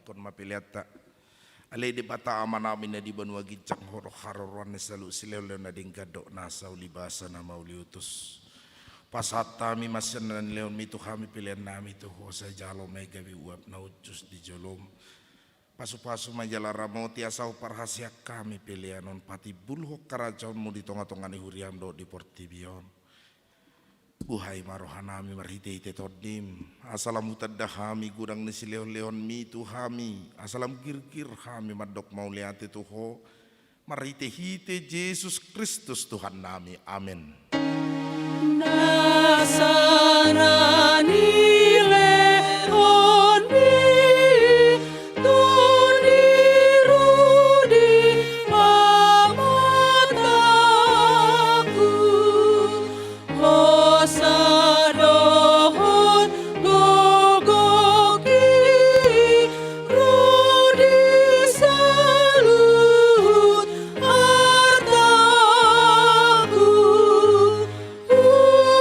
S4: kon mapiliata. Alay di bata amanamin na di banwa gicang horo haroruan na salu silelo na ding gadok nasa ulibasa na mauliutos. Pasat kami masyan na leon mito kami pilihan nami to ho sa jalo may gabi uap na utjus di jolom. Pasu-pasu majala ramoti asaw parhasya kami pilihan on pati bulhok karajon mo di tonga-tonga ni huriam do di Portibion. Buhay marohanami marhite-hite todim. Asalam utadda hami gudang ni si leon-leon mi tu hami. Asalam gir-gir hami madok mauliate tuho. Marhite-hite Yesus Kristus Tuhan nami. Amin.
S3: Nasarani leon mi tuni rudi pamataku hosadohon gogoki rudi salut artaku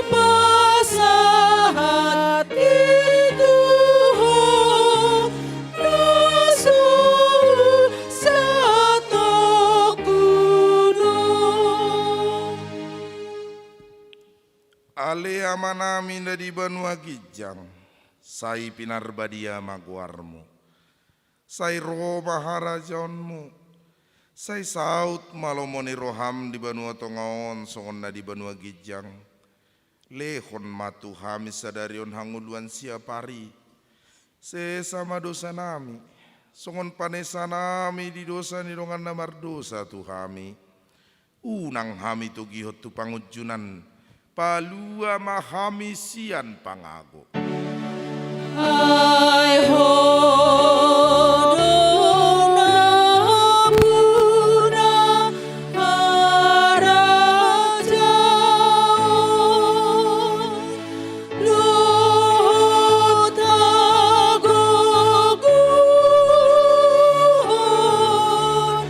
S3: upasahat itu rasul satu gunung.
S4: Ale amanami na di banwa gijang. Say pinarbadia magwarmu. Say roho maharajonmu. Say saut malomoni roham di banwa tongaon songon na di banwa gijang. Lehon matu hami sadarion hanguluan siapari. Sesama dosa nami. Songon panesa nami di dosa ni dongan namar dosa tu hami. Unang hami tu gihot tu pangujunan. Palua mahami sian pangago.
S3: Ai hodona muna harajaon lutagoguhon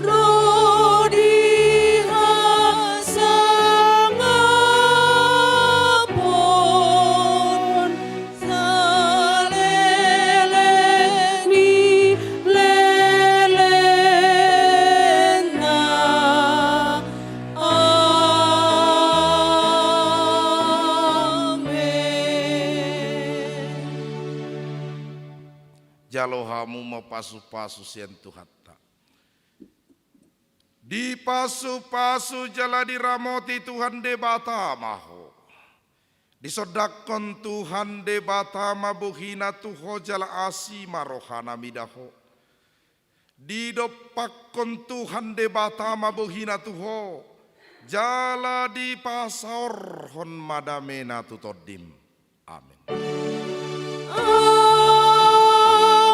S3: rodi hasangapon saleleni lelena amen.
S4: Jalohamu mapasu-pasu sian Tuhatta. Di pasu-pasu jala diramoti Tuhan debata maho. Disodakon Tuhan debata mabuhina tuho jala asi marohana midaho. Didopakon Tuhan debata mabuhina tuho. Jala di pasor hon madamena tutodim. Amin.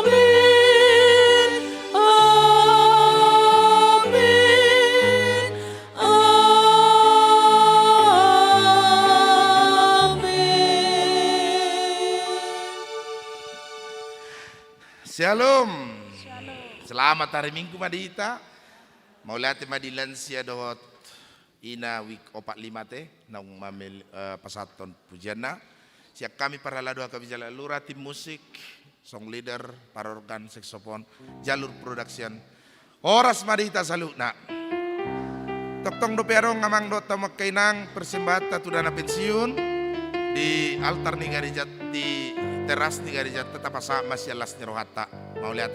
S3: Amin, amin, amin.
S4: Shalom. Selamat hari Minggu madita. Maulati madilan siya dohot ina week 45 te nang mamil pasaton pujana. Siap kami para ladua kabijala lura tim musik, song leader, para organ saxophone, jalur production. Oras madita saluna. Toktong do pero ngamang do tamak kainang persembahata tudana pensiun di altar ni garijat di teras ni garijat tetap asa masih alas ni rohata. Mau lihat